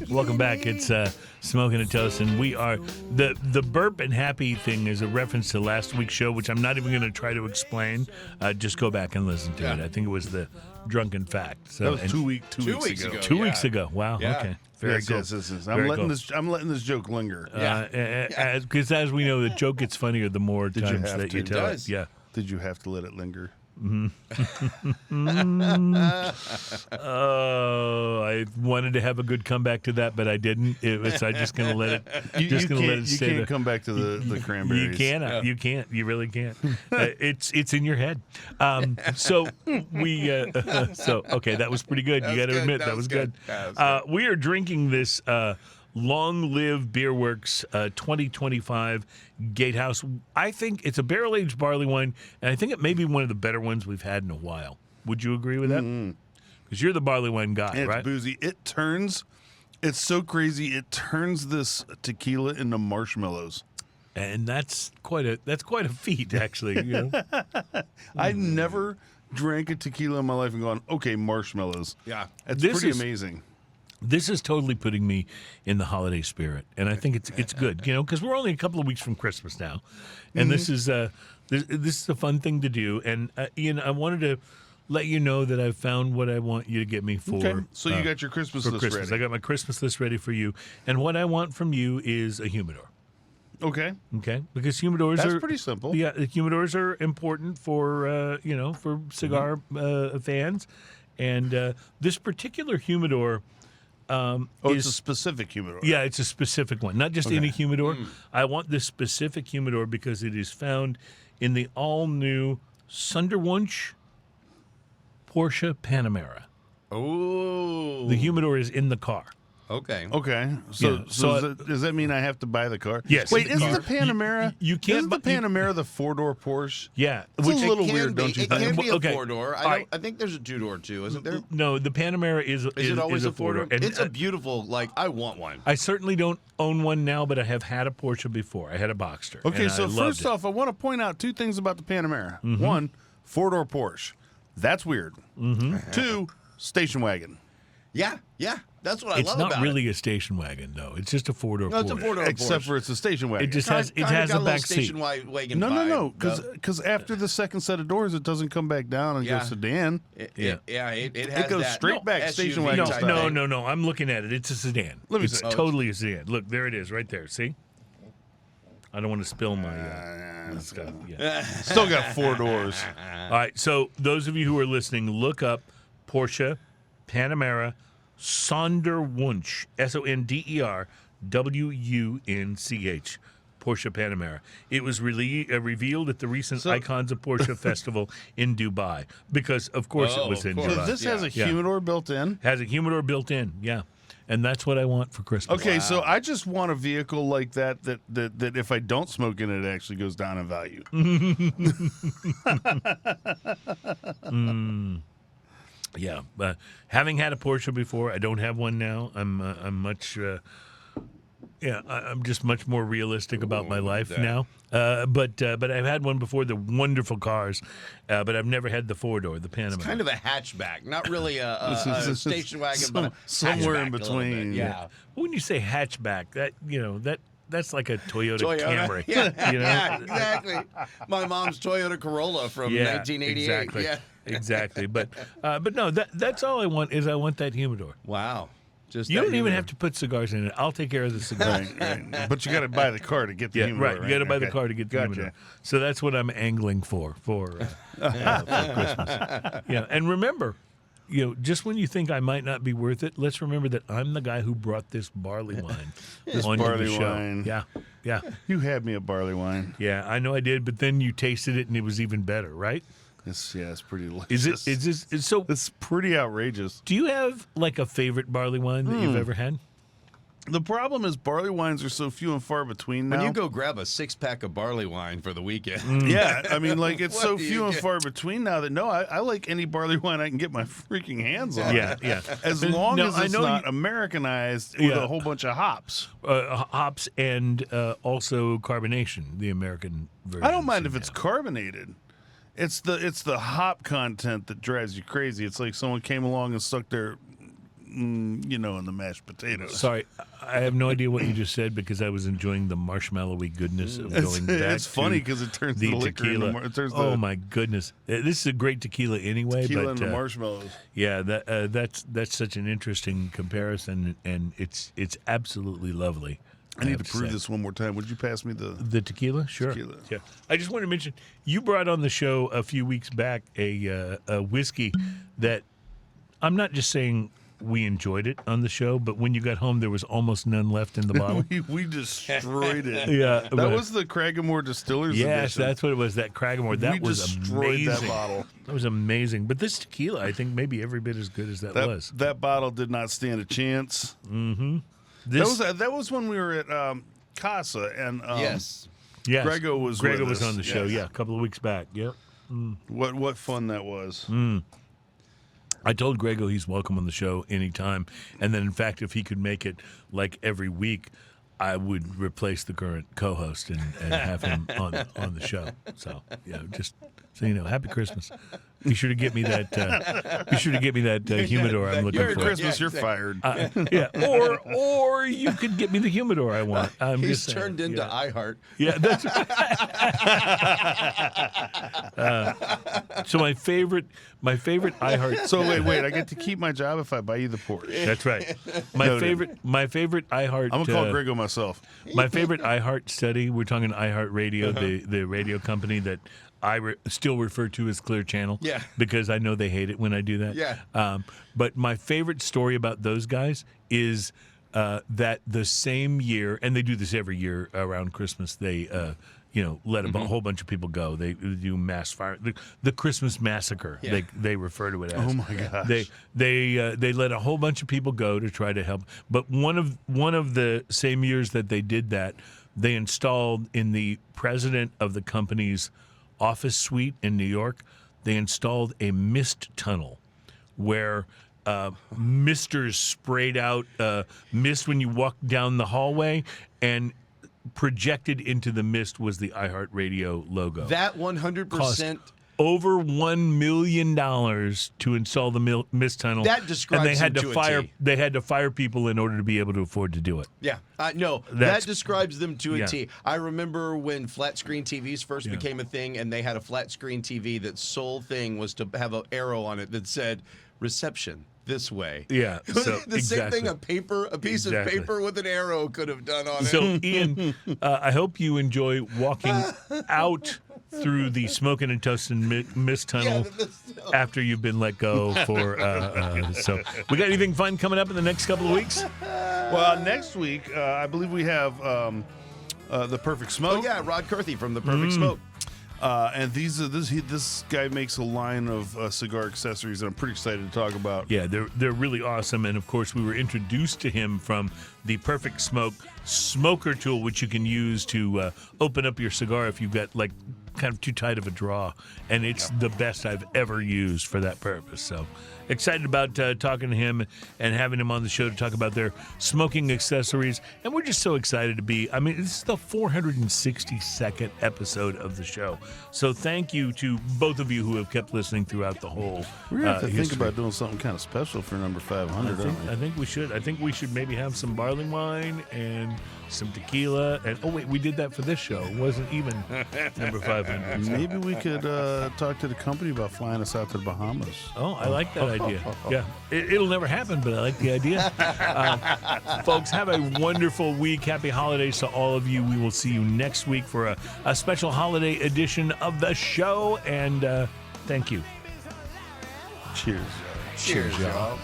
Welcome back. It's Smoking and Toasting. We are the burp and happy thing is a reference to last week's show, which I'm not even going to try to explain. Just go back and listen to it. I think it was the drunken fact. So That was 2 weeks ago. 2 weeks ago. Wow. Yeah. Okay. Very cool. Yes. Very I'm letting this joke linger. Because as we know, the joke gets funnier the more you times have that to? you It tell it. does. Yeah. Did you have to let it linger? Oh, I wanted to have a good comeback to that, but I didn't. I'm just going to let it. You stay can't come back to the cranberries. You can't. You can't. You really can't. It's in your head. So we. So okay, that was pretty good. You got to admit that was good. We are drinking this. Long Live Beerworks 2025 Gatehouse. I think it's a barrel-aged barley wine, and I think it may be one of the better ones we've had in a while. Would you agree with that? Because you're the barley wine guy, And right? it's boozy. It's so crazy. It turns this tequila into marshmallows. And that's quite a feat, actually. I never drank a tequila in my life and gone, okay, marshmallows. Yeah. It's This pretty is- amazing. This is totally putting me in the holiday spirit, and I think it's good, because we're only a couple of weeks from Christmas now, and this is a fun thing to do. And Ian, I wanted to let you know that I've found what I want you to get me for. Okay, so you got your Christmas list Christmas. ready. I got my Christmas list ready for you, and what I want from you is a humidor. Okay. Okay, because humidors That's are pretty simple. Yeah, humidors are important for for cigar fans, and this particular humidor. It's a specific humidor. Yeah, it's a specific one, not just any humidor. I want this specific humidor because it is found in the all-new Sonderwunsch Porsche Panamera. Oh. The humidor is in the car. Okay. Okay. Does that mean I have to buy the car? Yes. Wait, isn't You- the Panamera? you can't Isn't the bu- you- Panamera the 4-door Porsche? Yeah, It's which a little It can weird, be. don't you It think? can be a Okay. 4-door. All right. I think there's a 2-door too, isn't there? no, the Panamera is Is it always a a 4-door? And It's a beautiful. I want one. I certainly don't own one now, but I have had a Porsche before. I had a Boxster. Okay, and so I loved first it. off, I want to point out 2 things about the Panamera. 1, 4-door Porsche. That's weird. 2, station wagon. Yeah. That's what I it's love not about really a station wagon though. It's just a 4-door. No, it's a Porsche. 4-door Except Porsche. for it's a station wagon. It just has Kinda a got back little seat. station wagon no, vibe, because after the second set of doors, it doesn't come back down and Yeah. go sedan. It Yeah. has goes that straight back, SUV station wagon type style. thing. No. I'm looking at it. It's a sedan. Let me it's see. totally a sedan. Look, there it is, right there. See? I don't want to spill my stuff. Yeah. Still got 4 doors. All right, so those of you who are listening, look up Porsche Panamera Sonderwunsch, SONDERWUNCH, Porsche Panamera. It was revealed at the recent Icons of Porsche Festival in Dubai because, of course, it was in Dubai. So this has a humidor built in? Has a humidor built in, yeah. And that's what I want for Christmas. Okay, so I just want a vehicle like that if I don't smoke in it, it actually goes down in value. Yeah, having had a Porsche before, I don't have one now. I'm much, I'm just much more realistic about my life now. But I've had one before. They're wonderful cars, but I've never had the 4-door, the Panamera. It's kind of a hatchback, not really a station wagon, but somewhere in hatchback between. Yeah. When you say hatchback, that's like a Toyota Camry. Yeah, exactly. My mom's Toyota Corolla from 1988. Exactly. Yeah. Exactly. But no, that's all I want is I want that humidor. Wow. You don't even have to put cigars in it. I'll take care of the cigars. Right. But you got to buy the car to get the humidor. Right. You got to buy the car to get the humidor. So that's what I'm angling for Christmas. Yeah. And remember, just when you think I might not be worth it, let's remember that I'm the guy who brought this barley wine on barley the show. wine. Yeah. You had me a barley wine. Yeah, I know I did, but then you tasted it and it was even better, right? It's pretty delicious. It's pretty outrageous. Do you have like a favorite barley wine that you've ever had? The problem is barley wines are so few and far between now. When you go grab a 6-pack of barley wine for the weekend. Yeah, I mean, like, it's so few and far between now that, I like any barley wine I can get my freaking hands on. Yeah. As long as it's not Americanized with a whole bunch of hops. Hops and also carbonation, the American version. I don't mind if it's carbonated. It's the hop content that drives you crazy. It's like someone came along and stuck their, in the mashed potatoes. Sorry, I have no idea what you just said because I was enjoying the marshmallowy goodness of going back. It's funny because it turns the liquor tequila. Oh my goodness, this is a great tequila anyway. Tequila but and the marshmallows. Yeah, that's such an interesting comparison, and it's absolutely lovely. I need to prove this one more time. Would you pass me the tequila? Sure. Tequila. Yeah. I just want to mention you brought on the show a few weeks back a whiskey that I'm not just saying we enjoyed it on the show, but when you got home there was almost none left in the bottle. we destroyed it. Yeah. That was the Craggamore Distillers Yes, edition. that's what it was. That Craggamore. That was destroyed amazing. that bottle. That was amazing. But this tequila, I think maybe every bit as good as that was. That bottle did not stand a chance. Mm-hmm. That was when we were at Casa and yes, Grego was on the show. Yeah, a couple of weeks back. Yep. What fun that was. I told Grego he's welcome on the show anytime, and then in fact, if he could make it like every week, I would replace the current co-host and have him on the show. So just so you know, Happy Christmas. Be sure to get me that. Humidor I'm looking Merry for. Christmas, you're fired. Or you could get me the humidor I want. He's turned into iHeart. Yeah, that's right. So my favorite iHeart. So wait, I get to keep my job if I buy you the Porsche. That's right. My favorite iHeart. I'm gonna call Grego myself. My favorite iHeart study. We're talking iHeart Radio, the radio company that I still refer to as Clear Channel. Yeah. Because I know they hate it when I do that. Yeah. But my favorite story about those guys is that the same year, and they do this every year around Christmas, they let a whole bunch of people go. They do mass fire, the Christmas massacre. Yeah. They refer to it as. Oh my gosh. They let a whole bunch of people go to try to help. But one of the same years that they did that, they installed in the president of the company's office suite in New York, they installed a mist tunnel where misters sprayed out mist when you walked down the hallway, and projected into the mist was the iHeartRadio logo. That 100%. Over $1 million to install the mist tunnel. That describes and they had them to to fire. a T. They had to fire people in order to be able to afford to do it. Yeah, no, that describes them to a T. I remember when flat screen TVs first became a thing, and they had a flat screen TV that sole thing was to have an arrow on it that said reception this way. Yeah, so the same thing a piece of paper with an arrow could have done on it. So, Ian, I hope you enjoy walking out through the Smoking and Toasting Mist Tunnel after you've been let go for. So, we got anything fun coming up in the next couple of weeks? Well, next week, I believe we have the Perfect Smoke. Oh, yeah, Rod Kurthy from the Perfect Smoke. And this guy makes a line of cigar accessories that I'm pretty excited to talk about. Yeah, they're really awesome. And, of course, we were introduced to him from the Perfect Smoke smoker tool, which you can use to open up your cigar if you've got, like, kind of too tight of a draw. And it's the best I've ever used for that purpose. So excited about talking to him and having him on the show to talk about their smoking accessories. And we're just so excited to be, this is the 462nd episode of the show. So thank you to both of you who have kept listening throughout the whole We're going to have to think history. about doing something kind of special for number 500, I think we should. I think we should maybe have some Barleywine and some tequila. And oh, wait, we did that for this show. It wasn't even number 500. Maybe we could talk to the company about flying us out to the Bahamas. Oh, I like that idea. Yeah, it'll never happen, but I like the idea. Folks, have a wonderful week. Happy holidays to all of you. We will see you next week for a special holiday edition of the show. And thank you. Cheers. Cheers, y'all.